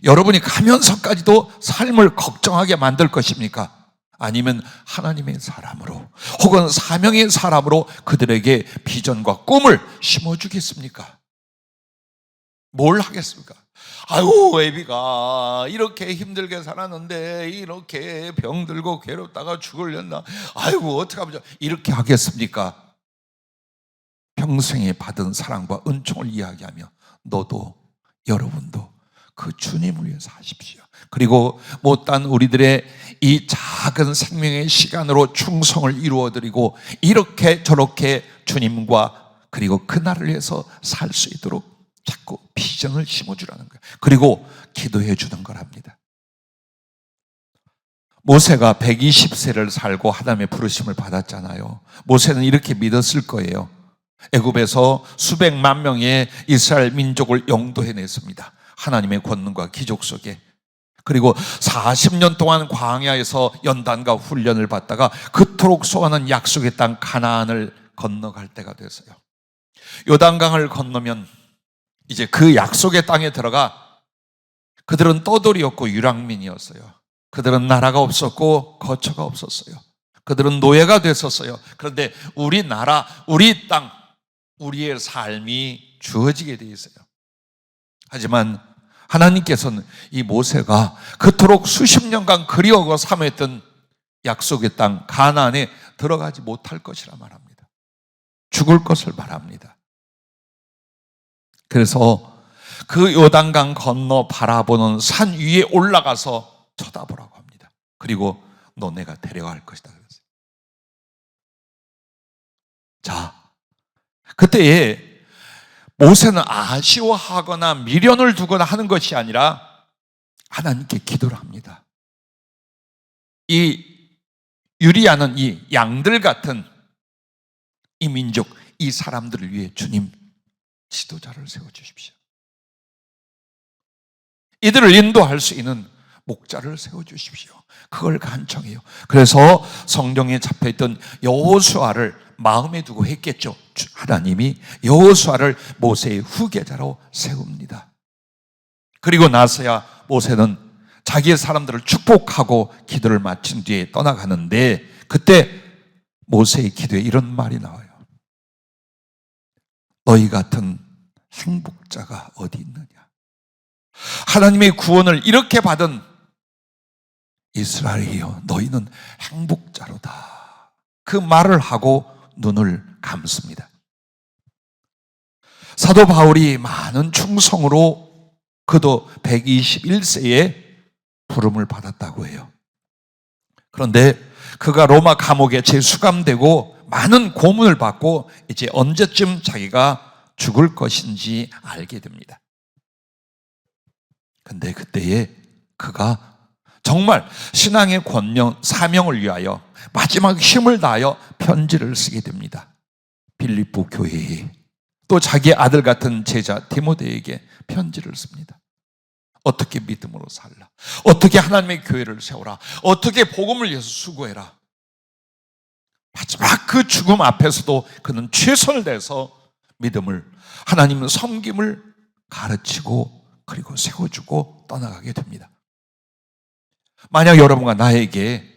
여러분이 가면서까지도 삶을 걱정하게 만들 것입니까? 아니면 하나님의 사람으로 혹은 사명의 사람으로 그들에게 비전과 꿈을 심어주겠습니까? 뭘 하겠습니까? 아유, 애비가 이렇게 힘들게 살았는데 이렇게 병들고 괴롭다가 죽으려나? 아이고, 어떡하면 이렇게 하겠습니까? 평생에 받은 사랑과 은총을 이야기하며 너도 여러분도 그 주님을 위해서 하십시오. 그리고 못한 우리들의 이 작은 생명의 시간으로 충성을 이루어드리고 이렇게 저렇게 주님과 그리고 그날을 위해서 살 수 있도록 자꾸 비전을 심어주라는 거예요. 그리고 기도해 주는 거랍니다. 모세가 120세를 살고 하나님의 부르심을 받았잖아요. 모세는 이렇게 믿었을 거예요. 애굽에서 수백만 명의 이스라엘 민족을 영도해냈습니다. 하나님의 권능과 기적 속에. 그리고 40년 동안 광야에서 연단과 훈련을 받다가 그토록 소원한 약속의 땅 가나안을 건너갈 때가 됐어요. 요단강을 건너면 이제 그 약속의 땅에 들어가 그들은 떠돌이였고 유랑민이었어요. 그들은 나라가 없었고 거처가 없었어요. 그들은 노예가 됐었어요. 그런데 우리 나라, 우리 땅, 우리의 삶이 주어지게 돼 있어요. 하지만 하나님께서는 이 모세가 그토록 수십 년간 그리워하고 사모했던 약속의 땅 가나안에 들어가지 못할 것이라 말합니다. 죽을 것을 말합니다. 그래서 그 요단강 건너 바라보는 산 위에 올라가서 쳐다보라고 합니다. 그리고 너 내가 데려갈 것이다 그랬어요. 자, 그때에 모세는 아쉬워하거나 미련을 두거나 하는 것이 아니라 하나님께 기도를 합니다. 이 유리하는 이 양들 같은 이 민족, 이 사람들을 위해 주님 지도자를 세워주십시오. 이들을 인도할 수 있는 목자를 세워주십시오. 그걸 간청해요. 그래서 성경에 잡혀있던 여호수아를 마음에 두고 했겠죠. 하나님이 여호수아를 모세의 후계자로 세웁니다. 그리고 나서야 모세는 자기의 사람들을 축복하고 기도를 마친 뒤에 떠나가는데 그때 모세의 기도에 이런 말이 나와요. 너희 같은 행복자가 어디 있느냐. 하나님의 구원을 이렇게 받은 이스라엘이여 너희는 행복자로다. 그 말을 하고 눈을 감습니다. 사도 바울이 많은 충성으로 그도 121세에 부름을 받았다고 해요. 그런데 그가 로마 감옥에 재수감되고 많은 고문을 받고 이제 언제쯤 자기가 죽을 것인지 알게 됩니다. 근데 그때에 그가 정말 신앙의 권능, 사명을 위하여 마지막 힘을 다하여 편지를 쓰게 됩니다. 빌립보 교회에 또 자기 아들 같은 제자 디모데에게 편지를 씁니다. 어떻게 믿음으로 살라? 어떻게 하나님의 교회를 세우라? 어떻게 복음을 위해서 수고해라? 마지막 그 죽음 앞에서도 그는 최선을 다해서 믿음을, 하나님의 섬김을 가르치고 그리고 세워주고 떠나가게 됩니다. 만약 여러분과 나에게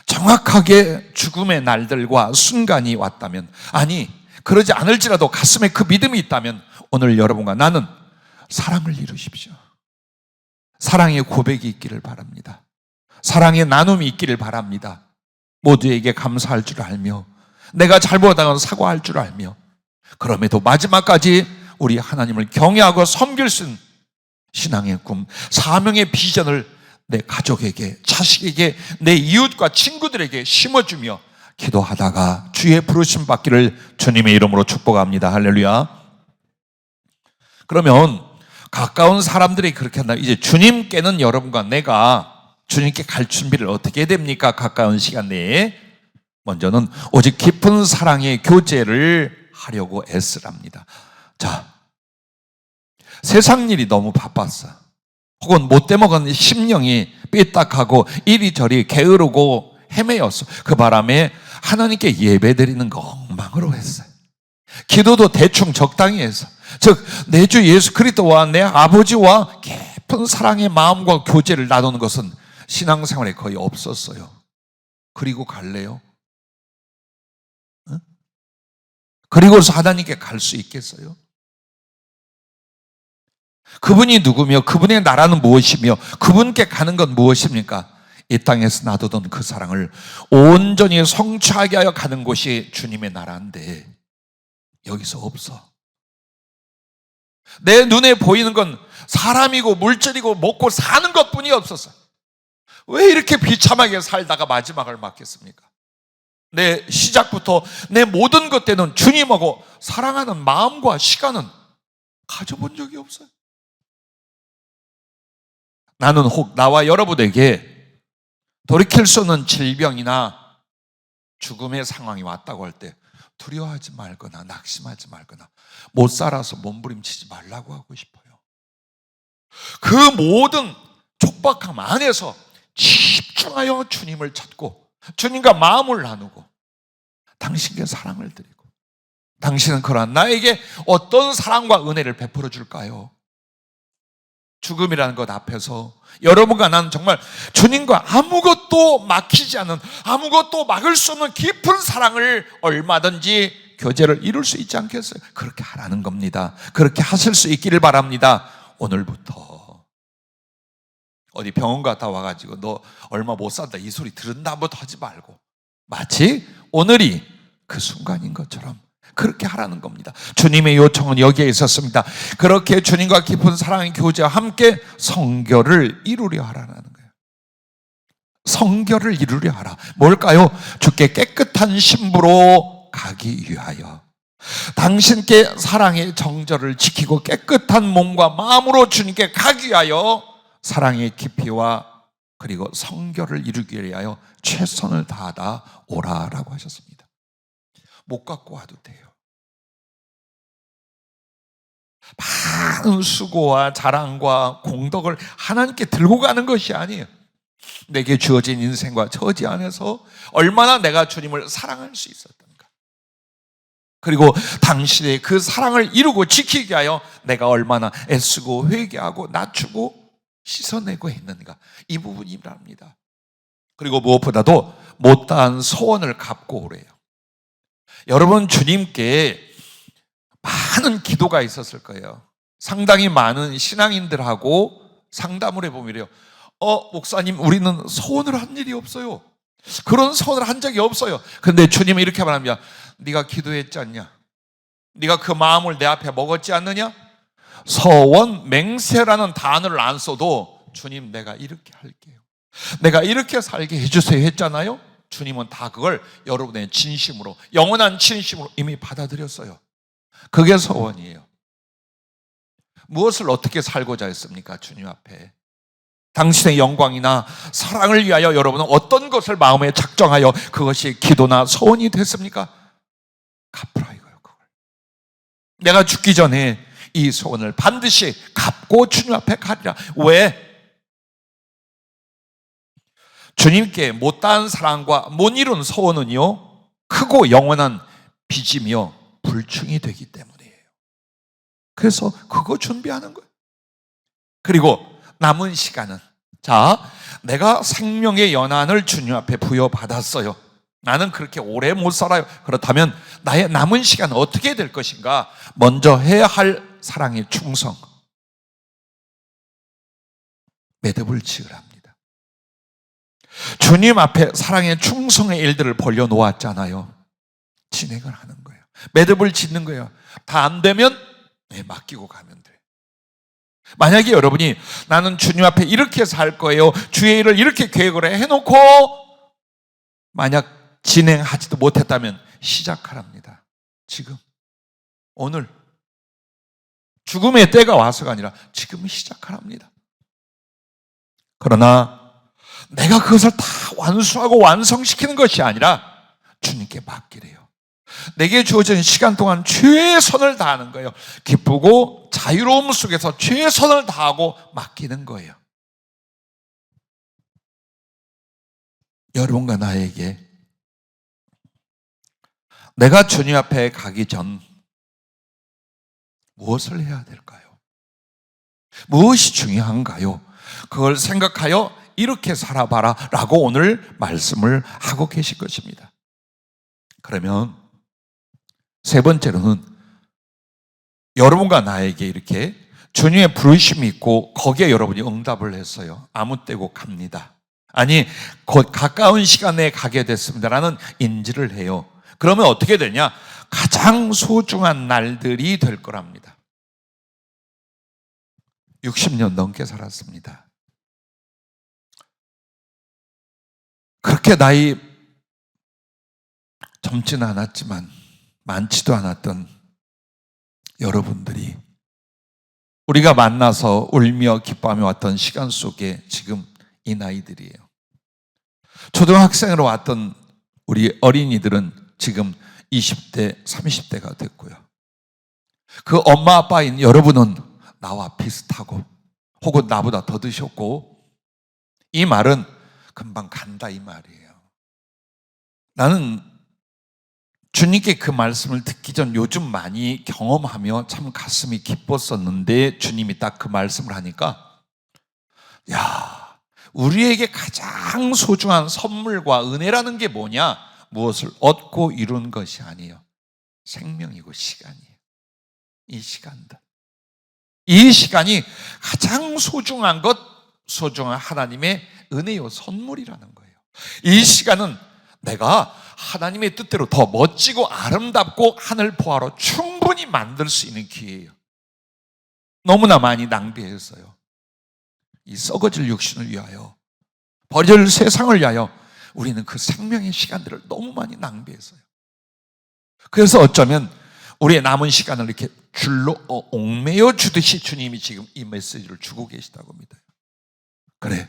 정확하게 죽음의 날들과 순간이 왔다면, 아니 그러지 않을지라도 가슴에 그 믿음이 있다면 오늘 여러분과 나는 사랑을 이루십시오. 사랑의 고백이 있기를 바랍니다. 사랑의 나눔이 있기를 바랍니다. 모두에게 감사할 줄 알며 내가 잘못하다가 사과할 줄 알며 그럼에도 마지막까지 우리 하나님을 경외하고 섬길 수 있는 신앙의 꿈, 사명의 비전을 내 가족에게, 자식에게, 내 이웃과 친구들에게 심어주며 기도하다가 주의 부르심 받기를 주님의 이름으로 축복합니다. 할렐루야. 그러면 가까운 사람들이 그렇게 한다. 이제 주님께는 여러분과 내가 주님께 갈 준비를 어떻게 해야 됩니까? 가까운 시간 내에 먼저는 오직 깊은 사랑의 교제를 하려고 애쓰랍니다. 자, 세상 일이 너무 바빴어. 혹은 못돼 먹은 심령이 삐딱하고 이리저리 게으르고 헤매였어. 그 바람에 하나님께 예배드리는 거 엉망으로 했어요. 기도도 대충 적당히 해서, 즉 내 주 예수 그리스도와 내 아버지와 깊은 사랑의 마음과 교제를 나누는 것은 신앙생활에 거의 없었어요. 그리고 갈래요? 응? 그리고서 하나님께 갈 수 있겠어요? 그분이 누구며 그분의 나라는 무엇이며 그분께 가는 건 무엇입니까? 이 땅에서 놔두던 그 사랑을 온전히 성취하게 하여 가는 곳이 주님의 나라인데 여기서 없어. 내 눈에 보이는 건 사람이고 물질이고 먹고 사는 것뿐이 없었어요. 왜 이렇게 비참하게 살다가 마지막을 맞겠습니까? 내 시작부터 내 모든 것 때는 주님하고 사랑하는 마음과 시간은 가져본 적이 없어요. 나는 혹 나와 여러분에게 돌이킬 수 없는 질병이나 죽음의 상황이 왔다고 할 때 두려워하지 말거나 낙심하지 말거나 못 살아서 몸부림치지 말라고 하고 싶어요. 그 모든 촉박함 안에서 집중하여 주님을 찾고 주님과 마음을 나누고 당신께 사랑을 드리고, 당신은 그러한 나에게 어떤 사랑과 은혜를 베풀어 줄까요? 죽음이라는 것 앞에서 여러분과 나는 정말 주님과 아무것도 막히지 않는, 아무것도 막을 수 없는 깊은 사랑을 얼마든지 교제를 이룰 수 있지 않겠어요? 그렇게 하라는 겁니다. 그렇게 하실 수 있기를 바랍니다. 오늘부터 어디 병원 갔다 와가지고 너 얼마 못 산다 이 소리 들은 다음부터 하지 말고 마치 오늘이 그 순간인 것처럼 그렇게 하라는 겁니다. 주님의 요청은 여기에 있었습니다. 그렇게 주님과 깊은 사랑의 교제와 함께 성결을 이루려 하라는 거예요. 성결을 이루려 하라. 뭘까요? 주께 깨끗한 신부로 가기 위하여, 당신께 사랑의 정절을 지키고 깨끗한 몸과 마음으로 주님께 가기 위하여 사랑의 깊이와 그리고 성결을 이루기 위하여 최선을 다하다 오라라고 하셨습니다. 못 갖고 와도 돼요. 많은 수고와 자랑과 공덕을 하나님께 들고 가는 것이 아니에요. 내게 주어진 인생과 처지 안에서 얼마나 내가 주님을 사랑할 수 있었던가, 그리고 당신의 그 사랑을 이루고 지키게 하여 내가 얼마나 애쓰고 회개하고 낮추고 씻어내고 했는가, 이 부분이랍니다. 그리고 무엇보다도 못다한 소원을 갚고 오래요. 여러분, 주님께 많은 기도가 있었을 거예요. 상당히 많은 신앙인들하고 상담을 해보면 이래요. 목사님, 우리는 소원을 한 일이 없어요. 그런 소원을 한 적이 없어요. 근데 주님은 이렇게 말합니다. 네가 기도했지 않냐? 네가 그 마음을 내 앞에 먹었지 않느냐? 서원 맹세라는 단어를 안 써도 주님, 내가 이렇게 할게요, 내가 이렇게 살게 해주세요 했잖아요. 주님은 다 그걸 여러분의 진심으로, 영원한 진심으로 이미 받아들였어요. 그게 소원이에요. 무엇을 어떻게 살고자 했습니까? 주님 앞에 당신의 영광이나 사랑을 위하여 여러분은 어떤 것을 마음에 작정하여 그것이 기도나 소원이 됐습니까? 갚으라 이거예요. 그걸 내가 죽기 전에 이 소원을 반드시 갚고 주님 앞에 가리라. 왜? 주님께 못다한 사랑과 못 이룬 소원은요, 크고 영원한 빚이며 불충이 되기 때문이에요. 그래서 그거 준비하는 거예요. 그리고 남은 시간은, 자, 내가 생명의 연한을 주님 앞에 부여받았어요. 나는 그렇게 오래 못 살아요. 그렇다면 나의 남은 시간은 어떻게 될 것인가? 먼저 해야 할 사랑의 충성, 매듭을 지으라 합니다. 주님 앞에 사랑의 충성의 일들을 벌려놓았잖아요. 진행을 하는 거예요. 매듭을 짓는 거예요. 다 안 되면 맡기고 가면 돼요. 만약에 여러분이 나는 주님 앞에 이렇게 살 거예요, 주의 일을 이렇게 계획을 해놓고 만약 진행하지도 못했다면 시작하랍니다. 지금, 오늘, 죽음의 때가 와서가 아니라 지금 시작하랍니다. 그러나 내가 그것을 다 완수하고 완성시키는 것이 아니라 주님께 맡기래요. 내게 주어진 시간 동안 최선을 다하는 거예요. 기쁘고 자유로움 속에서 최선을 다하고 맡기는 거예요. 여러분과 나에게 내가 주님 앞에 가기 전 무엇을 해야 될까요? 무엇이 중요한가요? 그걸 생각하여 이렇게 살아봐라 라고 오늘 말씀을 하고 계실 것입니다. 그러면 세 번째로는 여러분과 나에게 이렇게 주님의 부르심이 있고 거기에 여러분이 응답을 했어요. 아무 때고 갑니다. 아니, 곧 가까운 시간에 가게 됐습니다라는 인지를 해요. 그러면 어떻게 되냐? 가장 소중한 날들이 될 거랍니다. 60년 넘게 살았습니다. 그렇게 나이 젊지는 않았지만 많지도 않았던 여러분들이 우리가 만나서 울며 기뻐하며 왔던 시간 속에 지금 이 나이들이에요. 초등학생으로 왔던 우리 어린이들은 지금 20대, 30대가 됐고요. 그 엄마 아빠인 여러분은 나와 비슷하고 혹은 나보다 더 드셨고, 이 말은 금방 간다 이 말이에요. 나는 주님께 그 말씀을 듣기 전 요즘 많이 경험하며 참 가슴이 기뻤었는데, 주님이 딱 그 말씀을 하니까 야, 우리에게 가장 소중한 선물과 은혜라는 게 뭐냐? 무엇을 얻고 이룬 것이 아니에요. 생명이고 시간이에요. 이 시간들, 이 시간이 가장 소중한 것, 소중한 하나님의 은혜요 선물이라는 거예요. 이 시간은 내가 하나님의 뜻대로 더 멋지고 아름답고 하늘 보화로 충분히 만들 수 있는 기회예요. 너무나 많이 낭비했어요. 이 썩어질 육신을 위하여, 버릴 세상을 위하여 우리는 그 생명의 시간들을 너무 많이 낭비했어요. 그래서 어쩌면 우리의 남은 시간을 이렇게 줄로 옥매여 주듯이 주님이 지금 이 메시지를 주고 계시다고 믿어요. 그래,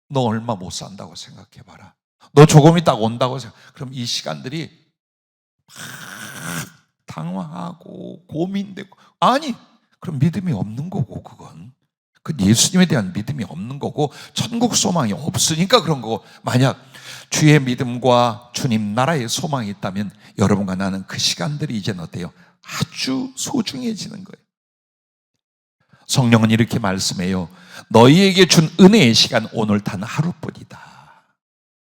너 얼마 못 산다고 생각해봐라. 너 조금 있다가 온다고 생각해. 그럼 이 시간들이 막 당황하고 고민되고, 아니, 그럼 믿음이 없는 거고, 그건 그 예수님에 대한 믿음이 없는 거고 천국 소망이 없으니까 그런 거고, 만약 주의 믿음과 주님 나라의 소망이 있다면 여러분과 나는 그 시간들이 이제는 어때요? 아주 소중해지는 거예요. 성령은 이렇게 말씀해요. 너희에게 준 은혜의 시간 오늘 단 하루뿐이다.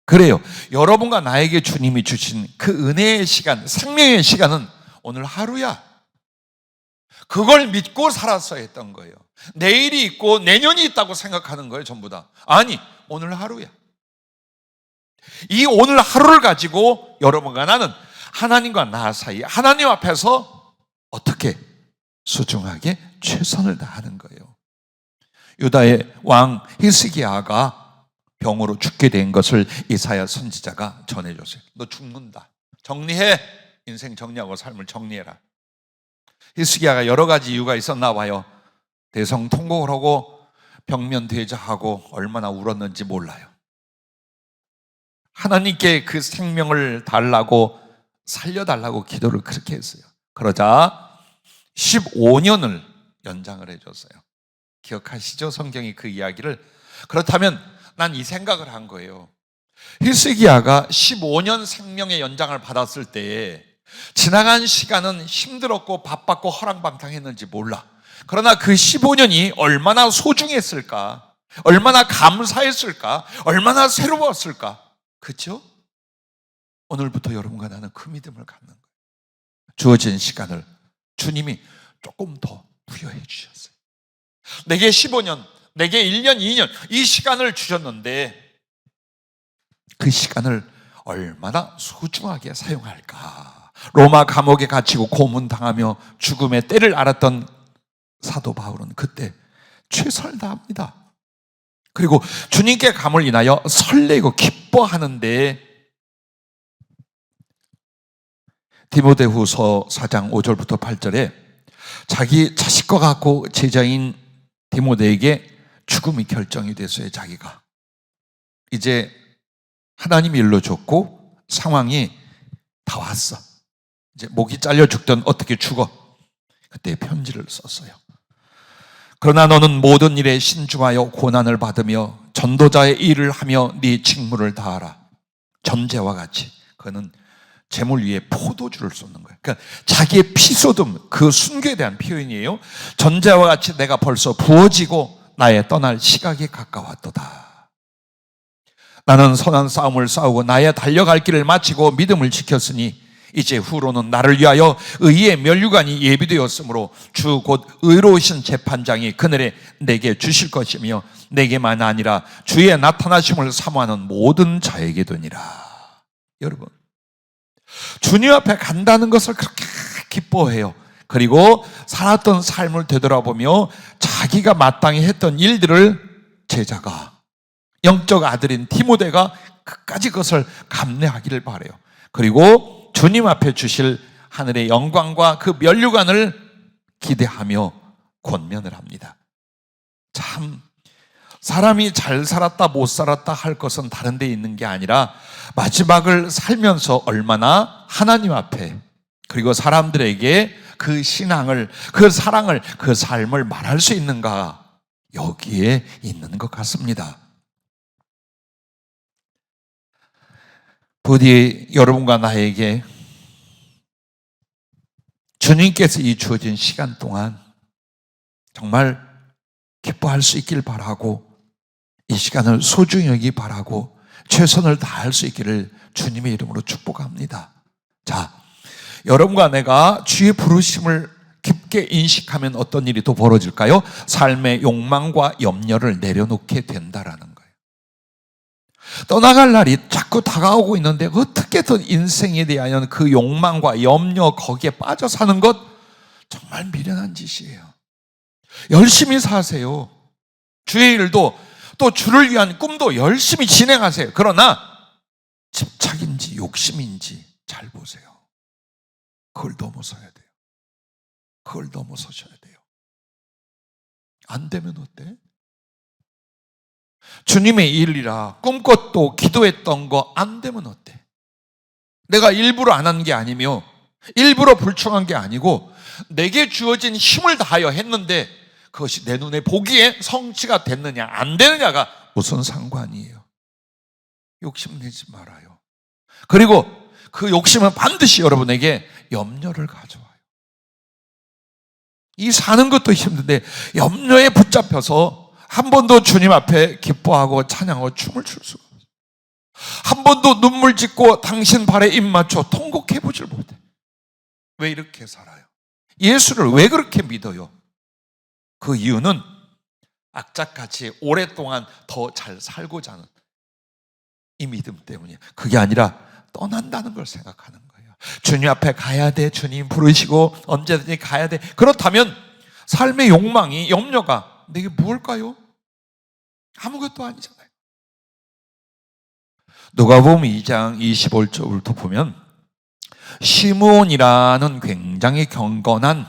그래요. 여러분과 나에게 주님이 주신 그 은혜의 시간, 생명의 시간은 오늘 하루야. 그걸 믿고 살았어야 했던 거예요. 내일이 있고 내년이 있다고 생각하는 거예요, 전부 다. 아니, 오늘 하루야. 이 오늘 하루를 가지고 여러분과 나는 하나님과 나 사이, 하나님 앞에서 어떻게 소중하게 최선을 다하는 거예요. 유다의 왕 히스기야가 병으로 죽게 된 것을 이사야 선지자가 전해줬어요. 너 죽는다. 정리해. 인생 정리하고 삶을 정리해라. 히스기야가 여러 가지 이유가 있었나 봐요. 대성통곡을 하고 병면대자하고 얼마나 울었는지 몰라요. 하나님께 그 생명을 달라고, 살려달라고 기도를 그렇게 했어요. 그러자 15년을 연장을 해줬어요. 기억하시죠? 성경이 그 이야기를. 그렇다면 난 이 생각을 한 거예요. 히스기야가 15년 생명의 연장을 받았을 때에 지나간 시간은 힘들었고 바빴고 허랑방탕했는지 몰라. 그러나 그 15년이 얼마나 소중했을까, 얼마나 감사했을까, 얼마나 새로웠을까. 그렇죠? 오늘부터 여러분과 나는 그 믿음을 갖는 거예요. 주어진 시간을 주님이 조금 더 부여해 주셨어요. 내게 15년, 내게 1년, 2년 이 시간을 주셨는데 그 시간을 얼마나 소중하게 사용할까. 로마 감옥에 갇히고 고문당하며 죽음의 때를 알았던 사도 바울은 그때 최선을 다합니다. 그리고 주님께 감을 인하여 설레고 기뻐하는데, 디모데후서 4장 5절부터 8절에 자기 자식과 같고 제자인 디모데에게 죽음이 결정이 됐어요. 자기가 이제 하나님이 일러줬고 상황이 다 왔어. 이제 목이 잘려 죽든 어떻게 죽어. 그때 편지를 썼어요. 그러나 너는 모든 일에 신중하여 고난을 받으며 전도자의 일을 하며 네 직무를 다하라. 전제와 같이. 그는 재물 위에 포도주를 쏟는 거예요. 그러니까 자기의 피 쏟음, 그 순교에 대한 표현이에요. 전제와 같이 내가 벌써 부어지고 나의 떠날 시각이 가까웠도다. 나는 선한 싸움을 싸우고 나의 달려갈 길을 마치고 믿음을 지켰으니 이제 후로는 나를 위하여 의의 면류관이 예비되었으므로 주 곧 의로우신 재판장이 그날에 내게 주실 것이며 내게만 아니라 주의 나타나심을 사모하는 모든 자에게 되니라. 여러분, 주님 앞에 간다는 것을 그렇게 기뻐해요. 그리고 살았던 삶을 되돌아보며 자기가 마땅히 했던 일들을 제자가, 영적 아들인 디모데가 끝까지 그것을 감내하기를 바라요. 그리고 주님 앞에 주실 하늘의 영광과 그 면류관을 기대하며 권면을 합니다. 참, 사람이 잘 살았다 못 살았다 할 것은 다른 데 있는 게 아니라 마지막을 살면서 얼마나 하나님 앞에, 그리고 사람들에게 그 신앙을, 그 사랑을, 그 삶을 말할 수 있는가, 여기에 있는 것 같습니다. 부디 여러분과 나에게 주님께서 이 주어진 시간 동안 정말 기뻐할 수 있길 바라고, 이 시간을 소중히 여기기 바라고, 최선을 다할 수 있기를 주님의 이름으로 축복합니다. 자, 여러분과 내가 주의 부르심을 깊게 인식하면 어떤 일이 또 벌어질까요? 삶의 욕망과 염려를 내려놓게 된다라는 거예요. 떠나갈 날이 자꾸 다가오고 있는데 어떻게든 인생에 대한 그 욕망과 염려, 거기에 빠져 사는 것 정말 미련한 짓이에요. 열심히 사세요. 주의 일도, 또 주를 위한 꿈도 열심히 진행하세요. 그러나 집착인지 욕심인지 잘 보세요. 그걸 넘어서야 돼요. 그걸 넘어서셔야 돼요. 안 되면 어때? 주님의 일이라 꿈꿨고 기도했던 거 안 되면 어때? 내가 일부러 안 한 게 아니며 일부러 불충한 게 아니고 내게 주어진 힘을 다하여 했는데 그것이 내 눈에 보기에 성취가 됐느냐 안 되느냐가 무슨 상관이에요. 욕심내지 말아요. 그리고 그 욕심은 반드시 여러분에게 염려를 가져와요. 이 사는 것도 힘든데 염려에 붙잡혀서 한 번도 주님 앞에 기뻐하고 찬양하고 춤을 출 수가 없어요. 한 번도 눈물 짓고 당신 발에 입 맞춰 통곡해 보질 못해. 왜 이렇게 살아요? 예수를 왜 그렇게 믿어요? 그 이유는 악착같이 오랫동안 더 잘 살고자 하는 이 믿음 때문이에요. 그게 아니라 떠난다는 걸 생각하는 거예요. 주님 앞에 가야 돼. 주님 부르시고 언제든지 가야 돼. 그렇다면 삶의 욕망이, 염려가 내게 무엇일까요? 아무것도 아니잖아요. 누가복음 2장 25절부터 보면 시므온이라는 굉장히 경건한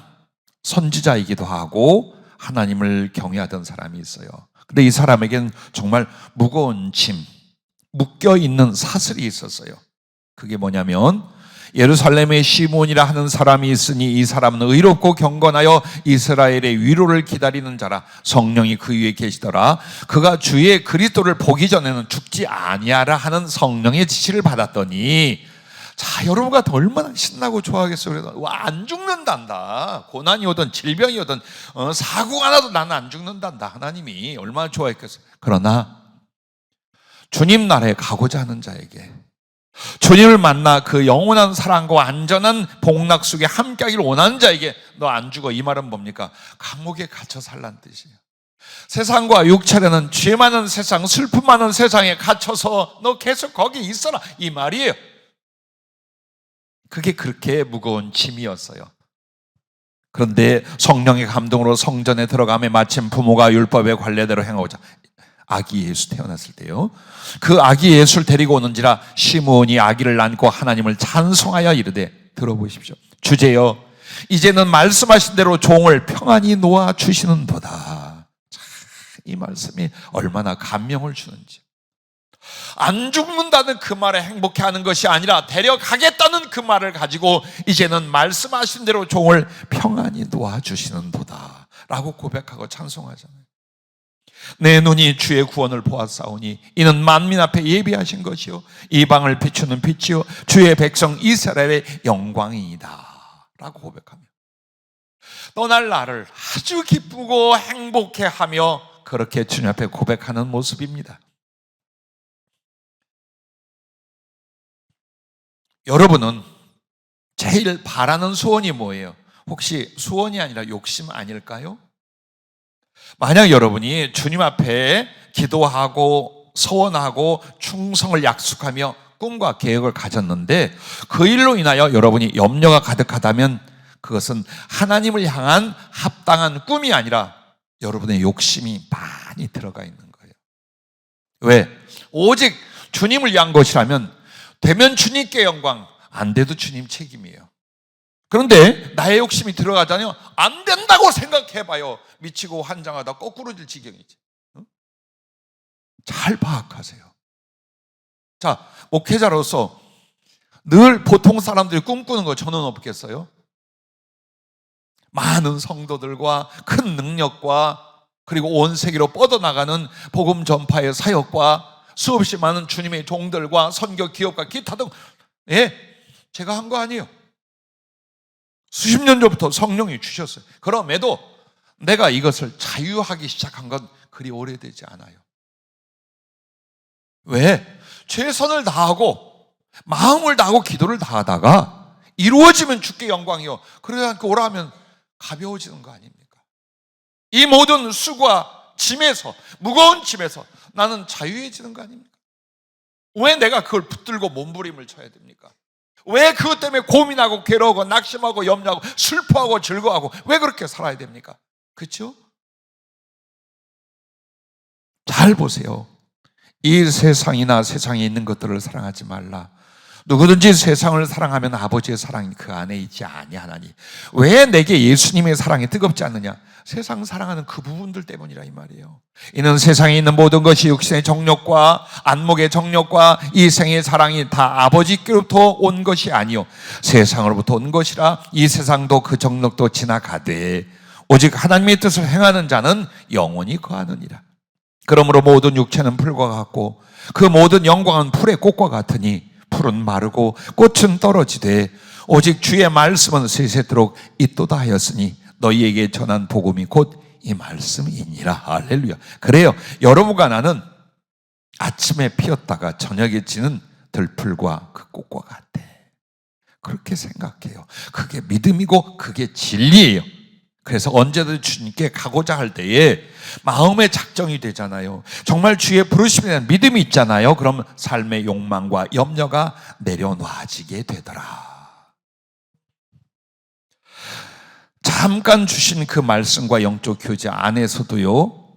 선지자이기도 하고 하나님을 경외하던 사람이 있어요. 근데 이 사람에게는 정말 무거운 짐, 묶여있는 사슬이 있었어요. 그게 뭐냐면 예루살렘에 시므온이라 하는 사람이 있으니 이 사람은 의롭고 경건하여 이스라엘의 위로를 기다리는 자라. 성령이 그 위에 계시더라. 그가 주의 그리스도를 보기 전에는 죽지 아니하라 하는 성령의 지시를 받았더니, 자, 여러분과 얼마나 신나고 좋아하겠어요. 그래서 와, 안 죽는단다. 고난이 오든 질병이 오든 사고가 나도 나는 안 죽는단다. 하나님이 얼마나 좋아했겠어요. 그러나 주님 나라에 가고자 하는 자에게, 주님을 만나 그 영원한 사랑과 안전한 복락 속에 함께하기를 원하는 자에게 너 안 죽어, 이 말은 뭡니까? 감옥에 갇혀 살란 뜻이에요. 세상과 육체라는 죄 많은 세상, 슬픔 많은 세상에 갇혀서 너 계속 거기 있어라, 이 말이에요. 그게 그렇게 무거운 짐이었어요. 그런데 성령의 감동으로 성전에 들어가며 마침 부모가 율법의 관례대로 행하고자, 아기 예수 태어났을 때요, 그 아기 예수를 데리고 오는지라 시므온이 아기를 안고 하나님을 찬송하여 이르되, 들어보십시오. 주제여, 이제는 말씀하신 대로 종을 평안히 놓아 주시는도다. 이 말씀이 얼마나 감명을 주는지. 안 죽는다는 그 말에 행복해하는 것이 아니라 데려가겠다는 그 말을 가지고 이제는 말씀하신 대로 종을 평안히 놓아 주시는도다 라고 고백하고 찬송하잖아요. 내 눈이 주의 구원을 보았사오니 이는 만민 앞에 예비하신 것이요 이방을 비추는 빛이요 주의 백성 이스라엘의 영광이다 라고 고백하며 떠날 날을 아주 기쁘고 행복해하며 그렇게 주님 앞에 고백하는 모습입니다. 여러분은 제일 바라는 소원이 뭐예요? 혹시 소원이 아니라 욕심 아닐까요? 만약 여러분이 주님 앞에 기도하고 소원하고 충성을 약속하며 꿈과 계획을 가졌는데 그 일로 인하여 여러분이 염려가 가득하다면 그것은 하나님을 향한 합당한 꿈이 아니라 여러분의 욕심이 많이 들어가 있는 거예요. 왜? 오직 주님을 위한 것이라면 되면 주님께 영광, 안 돼도 주님 책임이에요. 그런데 나의 욕심이 들어가잖아요. 안 된다고 생각해봐요. 미치고 환장하다 거꾸로질 지경이지. 잘 파악하세요. 자, 목회자로서 늘 보통 사람들이 꿈꾸는 거 저는 없겠어요? 많은 성도들과 큰 능력과 그리고 온 세계로 뻗어나가는 복음 전파의 사역과 수없이 많은 주님의 종들과 선교 기업과 기타 등, 제가 한 거 아니에요. 수십 년 전부터 성령이 주셨어요. 그럼에도 내가 이것을 자유하기 시작한 건 그리 오래되지 않아요. 왜? 최선을 다하고 마음을 다하고 기도를 다하다가 이루어지면 주께 영광이요, 그러지 오라 하면 가벼워지는 거 아닙니까? 이 모든 수고와 짐에서, 무거운 짐에서 나는 자유해지는 거 아닙니까? 왜 내가 그걸 붙들고 몸부림을 쳐야 됩니까? 왜 그것 때문에 고민하고 괴로워하고 낙심하고 염려하고 슬퍼하고 즐거워하고 왜 그렇게 살아야 됩니까? 그렇죠? 잘 보세요. 이 세상이나 세상에 있는 것들을 사랑하지 말라. 누구든지 세상을 사랑하면 아버지의 사랑이 그 안에 있지 아니하나니. 왜 내게 예수님의 사랑이 뜨겁지 않느냐? 세상 사랑하는 그 부분들 때문이라 이 말이에요. 이는 세상에 있는 모든 것이 육신의 정욕과 안목의 정욕과 이 생의 사랑이 다 아버지께로부터 온 것이 아니요 세상으로부터 온 것이라. 이 세상도 그 정욕도 지나가되 오직 하나님의 뜻을 행하는 자는 영원히 거하느니라. 그러므로 모든 육체는 풀과 같고 그 모든 영광은 풀의 꽃과 같으니 풀은 마르고 꽃은 떨어지되 오직 주의 말씀은 세세토록 있도다 하였으니 너희에게 전한 복음이 곧 이 말씀이니라. 할렐루야. 그래요. 여러분과 나는 아침에 피었다가 저녁에 지는 들풀과 그 꽃과 같아. 그렇게 생각해요. 그게 믿음이고 그게 진리예요. 그래서 언제든 주님께 가고자 할 때에 마음의 작정이 되잖아요. 정말 주의 부르심에 대한 믿음이 있잖아요. 그럼 삶의 욕망과 염려가 내려놔지게 되더라. 잠깐 주신 그 말씀과 영적 교제 안에서도요,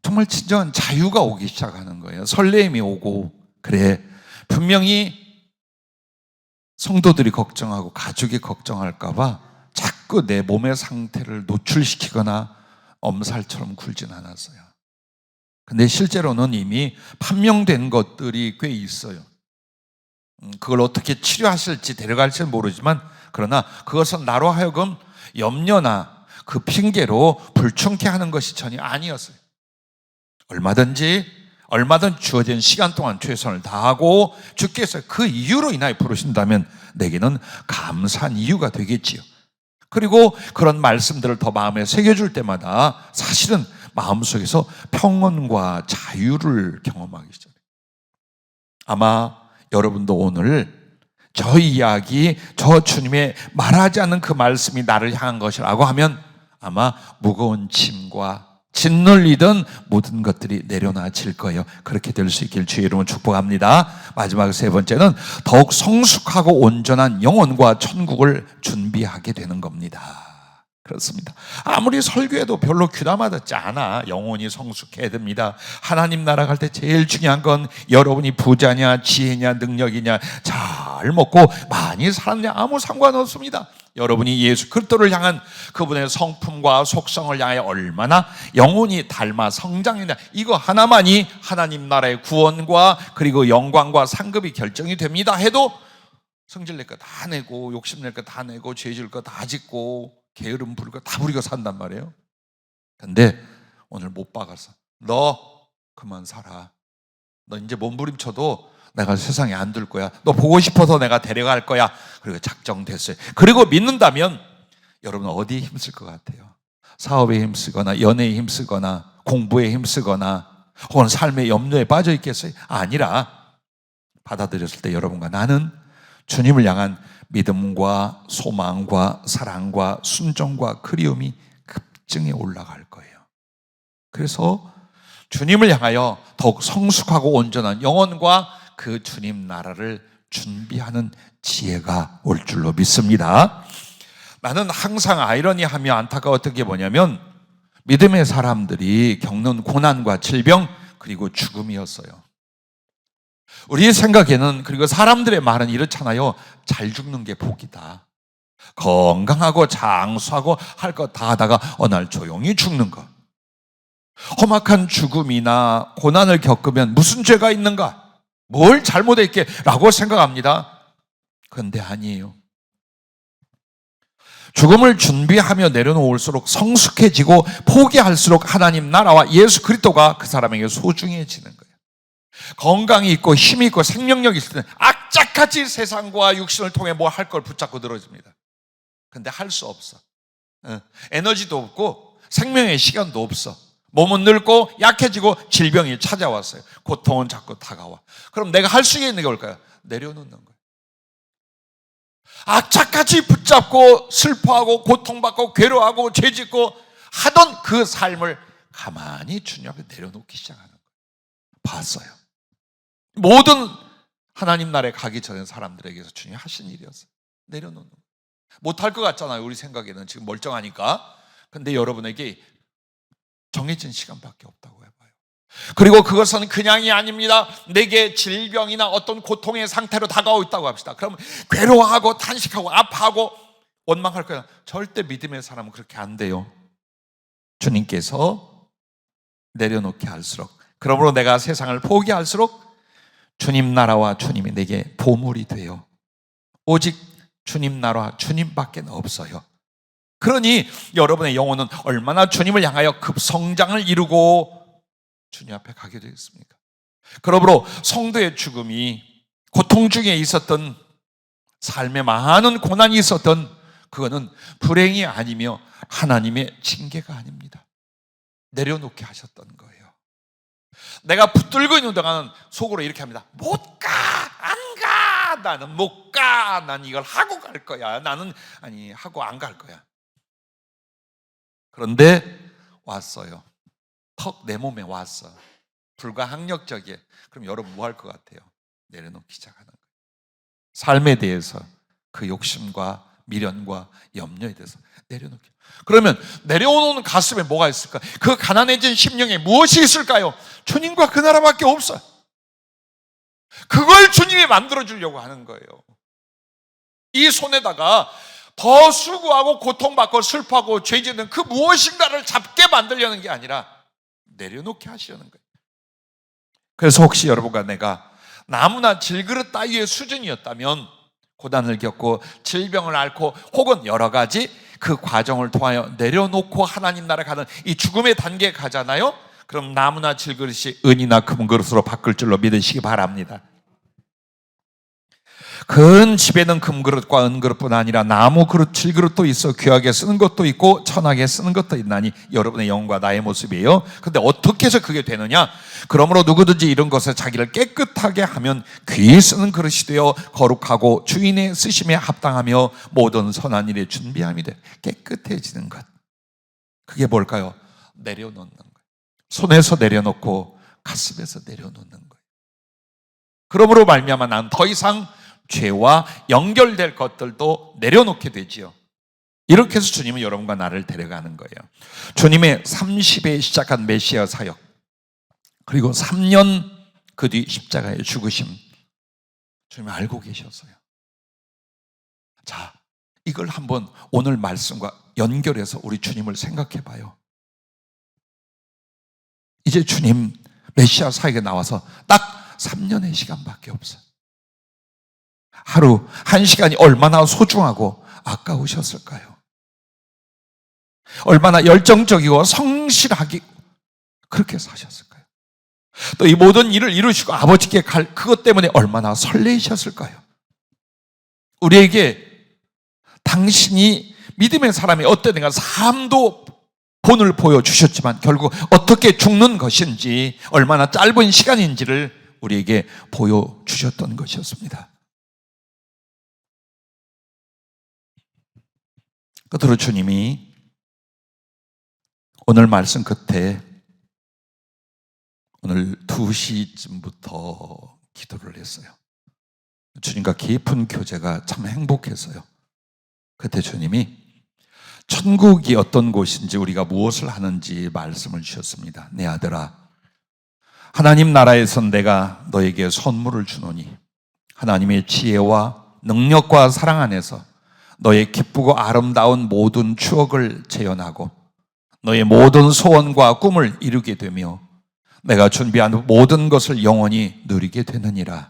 정말 진정한 자유가 오기 시작하는 거예요. 설레임이 오고. 그래, 분명히 성도들이 걱정하고 가족이 걱정할까 봐 자꾸 내 몸의 상태를 노출시키거나 엄살처럼 굴진 않았어요. 근데 실제로는 이미 판명된 것들이 꽤 있어요. 그걸 어떻게 치료하실지 데려갈지는 모르지만, 그러나 그것은 나로 하여금 염려나 그 핑계로 불충케 하는 것이 전혀 아니었어요. 얼마든 주어진 시간 동안 최선을 다하고 주께서 그 이유로 인하여 부르신다면 내게는 감사한 이유가 되겠지요. 그리고 그런 말씀들을 더 마음에 새겨줄 때마다 사실은 마음속에서 평온과 자유를 경험하기 시작해요. 아마 여러분도 오늘 저 이야기, 저 주님의 말하지 않는 그 말씀이 나를 향한 것이라고 하면 아마 무거운 짐과 짓눌리던 모든 것들이 내려놔질 거예요. 그렇게 될 수 있길 주의 이름으로 축복합니다. 마지막 세 번째는 더욱 성숙하고 온전한 영혼과 천국을 준비하게 되는 겁니다. 그렇습니다. 아무리 설교해도 별로 귀담아듣지 않아. 영혼이 성숙해야 됩니다. 하나님 나라 갈 때 제일 중요한 건 여러분이 부자냐 지혜냐 능력이냐 잘 먹고 많이 살았냐 아무 상관없습니다. 여러분이 예수 그리스도를 향한 그분의 성품과 속성을 향해 얼마나 영혼이 닮아 성장했냐, 이거 하나만이 하나님 나라의 구원과 그리고 영광과 상급이 결정이 됩니다. 해도 성질 낼 거 다 내고 욕심 낼 거 다 내고 죄 질 거 다 짓고 게으름 부릴 거 다 부리고 산단 말이에요. 근데 오늘 못 박아서 너 그만 살아. 너 이제 몸부림쳐도 내가 세상에 안 둘 거야. 너 보고 싶어서 내가 데려갈 거야. 그리고 작정됐어요. 그리고 믿는다면 여러분 어디에 힘쓸 것 같아요? 사업에 힘쓰거나 연애에 힘쓰거나 공부에 힘쓰거나 혹은 삶의 염려에 빠져 있겠어요? 아니라 받아들였을 때 여러분과 나는 주님을 향한 믿음과 소망과 사랑과 순종과 그리움이 급증해 올라갈 거예요. 그래서 주님을 향하여 더욱 성숙하고 온전한 영혼과 그 주님 나라를 준비하는 지혜가 올 줄로 믿습니다. 나는 항상 아이러니하며 안타까웠던 게 뭐냐면 믿음의 사람들이 겪는 고난과 질병 그리고 죽음이었어요. 우리의 생각에는, 그리고 사람들의 말은 이렇잖아요. 잘 죽는 게 복이다. 건강하고 장수하고 할 것 다 하다가 어느 날 조용히 죽는 것. 험악한 죽음이나 고난을 겪으면 무슨 죄가 있는가? 뭘 잘못했게? 라고 생각합니다. 그런데 아니에요. 죽음을 준비하며 내려놓을수록 성숙해지고 포기할수록 하나님 나라와 예수 그리스도가 그 사람에게 소중해지는 거예요. 건강이 있고 힘이 있고 생명력이 있을 때는 악착같이 세상과 육신을 통해 뭐 할 걸 붙잡고 늘어집니다. 근데 할 수 없어. 에너지도 없고 생명의 시간도 없어. 몸은 늙고 약해지고 질병이 찾아왔어요. 고통은 자꾸 다가와. 그럼 내가 할 수 있는 게 뭘까요? 내려놓는 거예요. 악착같이 붙잡고 슬퍼하고 고통받고 괴로워하고 죄짓고 하던 그 삶을 가만히 주님 앞에 내려놓기 시작하는 거예요. 봤어요. 모든 하나님 나라에 가기 전에 사람들에게서 주님이 하신 일이었어요. 내려놓는 거예요. 못할 것 같잖아요. 우리 생각에는 지금 멀쩡하니까. 근데 여러분에게 정해진 시간밖에 없다고 해봐요. 그리고 그것은 그냥이 아닙니다. 내게 질병이나 어떤 고통의 상태로 다가오고 있다고 합시다. 그러면 괴로워하고 탄식하고 아파하고 원망할 거야. 절대 믿음의 사람은 그렇게 안 돼요. 주님께서 내려놓게 할수록, 그러므로 내가 세상을 포기할수록 주님 나라와 주님이 내게 보물이 돼요. 오직 주님 나라 주님밖에 없어요. 그러니 여러분의 영혼은 얼마나 주님을 향하여 급성장을 이루고 주님 앞에 가게 되겠습니까? 그러므로 성도의 죽음이 고통 중에 있었던, 삶에 많은 고난이 있었던, 그거는 불행이 아니며 하나님의 징계가 아닙니다. 내려놓게 하셨던 거예요. 내가 붙들고 있는 동안은 속으로 이렇게 합니다. 못 가, 안 가, 나는 못 가, 난 이걸 하고 갈 거야, 나는 하고 안 갈 거야. 그런데 왔어요. 턱 내 몸에 왔어. 불가항력적이에요. 그럼 여러분 뭐 할 것 같아요? 내려놓기 시작하는 거예요. 삶에 대해서 그 욕심과 미련과 염려에 대해서 내려놓기. 그러면 내려오는 가슴에 뭐가 있을까? 그 가난해진 심령에 무엇이 있을까요? 주님과 그 나라밖에 없어요. 그걸 주님이 만들어주려고 하는 거예요. 이 손에다가 더 수고하고 고통받고 슬퍼하고 죄짓는 그 무엇인가를 잡게 만들려는 게 아니라 내려놓게 하시려는 거예요. 그래서 혹시 여러분과 내가 나무나 질그릇 따위의 수준이었다면, 고난을 겪고 질병을 앓고 혹은 여러 가지 그 과정을 통하여 내려놓고 하나님 나라 가는 이 죽음의 단계에 가잖아요. 그럼 나무나 질그릇이 은이나 금그릇으로 바뀔 줄로 믿으시기 바랍니다. 큰 집에는 금그릇과 은그릇뿐 아니라 나무 그릇, 질그릇도 있어 귀하게 쓰는 것도 있고 천하게 쓰는 것도 있나니 여러분의 영과 나의 모습이에요. 그런데 어떻게 해서 그게 되느냐? 그러므로 누구든지 이런 것에 자기를 깨끗하게 하면 귀히 쓰는 그릇이 되어 거룩하고 주인의 쓰심에 합당하며 모든 선한 일에 준비함이 돼. 깨끗해지는 것. 그게 뭘까요? 내려놓는 거예요. 손에서 내려놓고 가슴에서 내려놓는 거예요. 그러므로 말미암아 난 더 이상 죄와 연결될 것들도 내려놓게 되지요. 이렇게 해서 주님은 여러분과 나를 데려가는 거예요. 주님의 30에 시작한 메시아 사역, 그리고 3년 그 뒤 십자가의 죽으심, 주님이 알고 계셨어요. 자, 이걸 한번 오늘 말씀과 연결해서 우리 주님을 생각해 봐요. 이제 주님 메시아 사역에 나와서 딱 3년의 시간밖에 없어요. 하루 1시간이 얼마나 소중하고 아까우셨을까요? 얼마나 열정적이고 성실하게 그렇게 사셨을까요? 또 이 모든 일을 이루시고 아버지께 갈 그것 때문에 얼마나 설레이셨을까요? 우리에게 당신이 믿음의 사람이 어땠는가 삶도 본을 보여주셨지만 결국 어떻게 죽는 것인지, 얼마나 짧은 시간인지를 우리에게 보여주셨던 것이었습니다. 끝으로 주님이 오늘 말씀 끝에 오늘 2시쯤부터 기도를 했어요. 주님과 깊은 교제가 참 행복했어요. 그때 주님이 천국이 어떤 곳인지, 우리가 무엇을 하는지 말씀을 주셨습니다. 내 아들아, 하나님 나라에선 내가 너에게 선물을 주노니 하나님의 지혜와 능력과 사랑 안에서 너의 기쁘고 아름다운 모든 추억을 재현하고 너의 모든 소원과 꿈을 이루게 되며 내가 준비한 모든 것을 영원히 누리게 되느니라.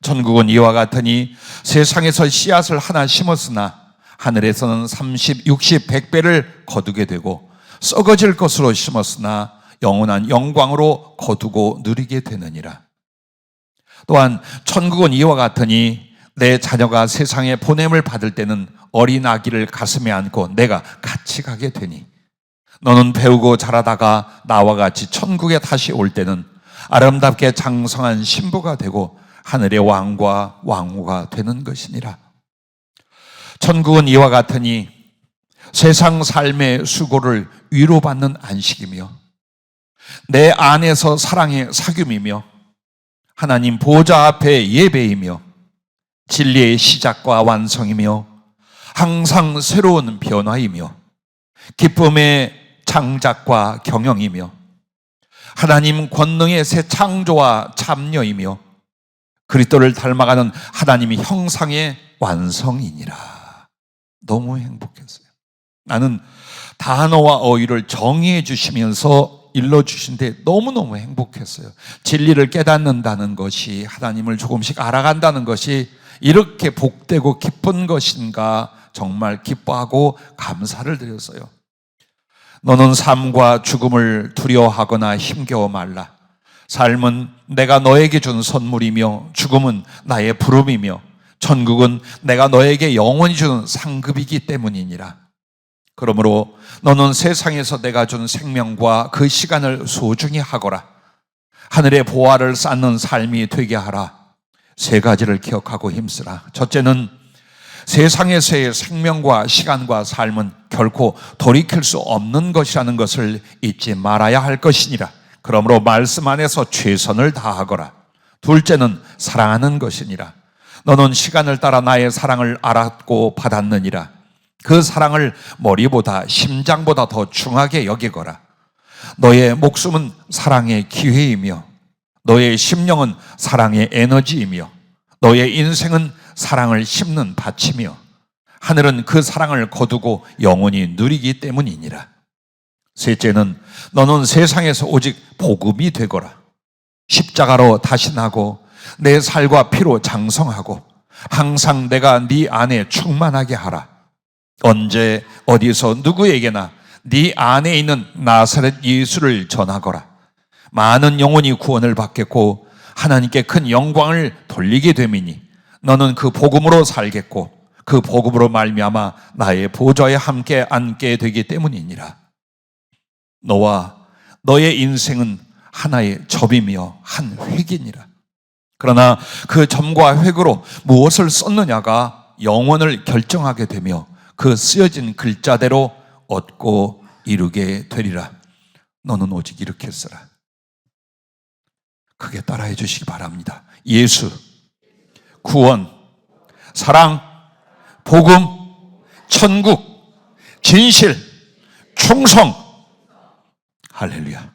천국은 이와 같으니 세상에서 씨앗을 하나 심었으나 하늘에서는 30, 60, 100배를 거두게 되고 썩어질 것으로 심었으나 영원한 영광으로 거두고 누리게 되느니라. 또한 천국은 이와 같으니 내 자녀가 세상에 보냄을 받을 때는 어린 아기를 가슴에 안고 내가 같이 가게 되니 너는 배우고 자라다가 나와 같이 천국에 다시 올 때는 아름답게 장성한 신부가 되고 하늘의 왕과 왕후가 되는 것이니라. 천국은 이와 같으니 세상 삶의 수고를 위로받는 안식이며 내 안에서 사랑의 사귐이며 하나님 보좌 앞에 예배이며 진리의 시작과 완성이며 항상 새로운 변화이며 기쁨의 장작과 경영이며 하나님 권능의 새 창조와 참여이며 그리스도를 닮아가는 하나님의 형상의 완성이니라. 너무 행복했어요. 나는 단어와 어휘를 정의해 주시면서 일러주신데 너무너무 행복했어요. 진리를 깨닫는다는 것이, 하나님을 조금씩 알아간다는 것이 이렇게 복되고 기쁜 것인가 정말 기뻐하고 감사를 드렸어요. 너는 삶과 죽음을 두려워하거나 힘겨워 말라. 삶은 내가 너에게 준 선물이며 죽음은 나의 부름이며 천국은 내가 너에게 영원히 주는 상급이기 때문이니라. 그러므로 너는 세상에서 내가 준 생명과 그 시간을 소중히 하거라. 하늘의 보화를 쌓는 삶이 되게 하라. 세 가지를 기억하고 힘쓰라. 첫째는 세상에서의 생명과 시간과 삶은 결코 돌이킬 수 없는 것이라는 것을 잊지 말아야 할 것이니라. 그러므로 말씀 안에서 최선을 다하거라. 둘째는 사랑하는 것이니라. 너는 시간을 따라 나의 사랑을 알았고 받았느니라. 그 사랑을 머리보다 심장보다 더 중하게 여기거라. 너의 목숨은 사랑의 기회이며 너의 심령은 사랑의 에너지이며 너의 인생은 사랑을 심는 밭이며 하늘은 그 사랑을 거두고 영원히 누리기 때문이니라. 셋째는 너는 세상에서 오직 복음이 되거라. 십자가로 다신하고 내 살과 피로 장성하고 항상 내가 네 안에 충만하게 하라. 언제 어디서 누구에게나 네 안에 있는 나사렛 예수를 전하거라. 많은 영혼이 구원을 받겠고 하나님께 큰 영광을 돌리게 됨이니 너는 그 복음으로 살겠고 그 복음으로 말미암아 나의 보좌에 함께 앉게 되기 때문이니라. 너와 너의 인생은 하나의 점이며 한 획이니라. 그러나 그 점과 획으로 무엇을 썼느냐가 영원을 결정하게 되며 그 쓰여진 글자대로 얻고 이루게 되리라. 너는 오직 이렇게 써라. 크게 따라해 주시기 바랍니다. 예수, 구원, 사랑, 복음, 천국, 진실, 충성. 할렐루야.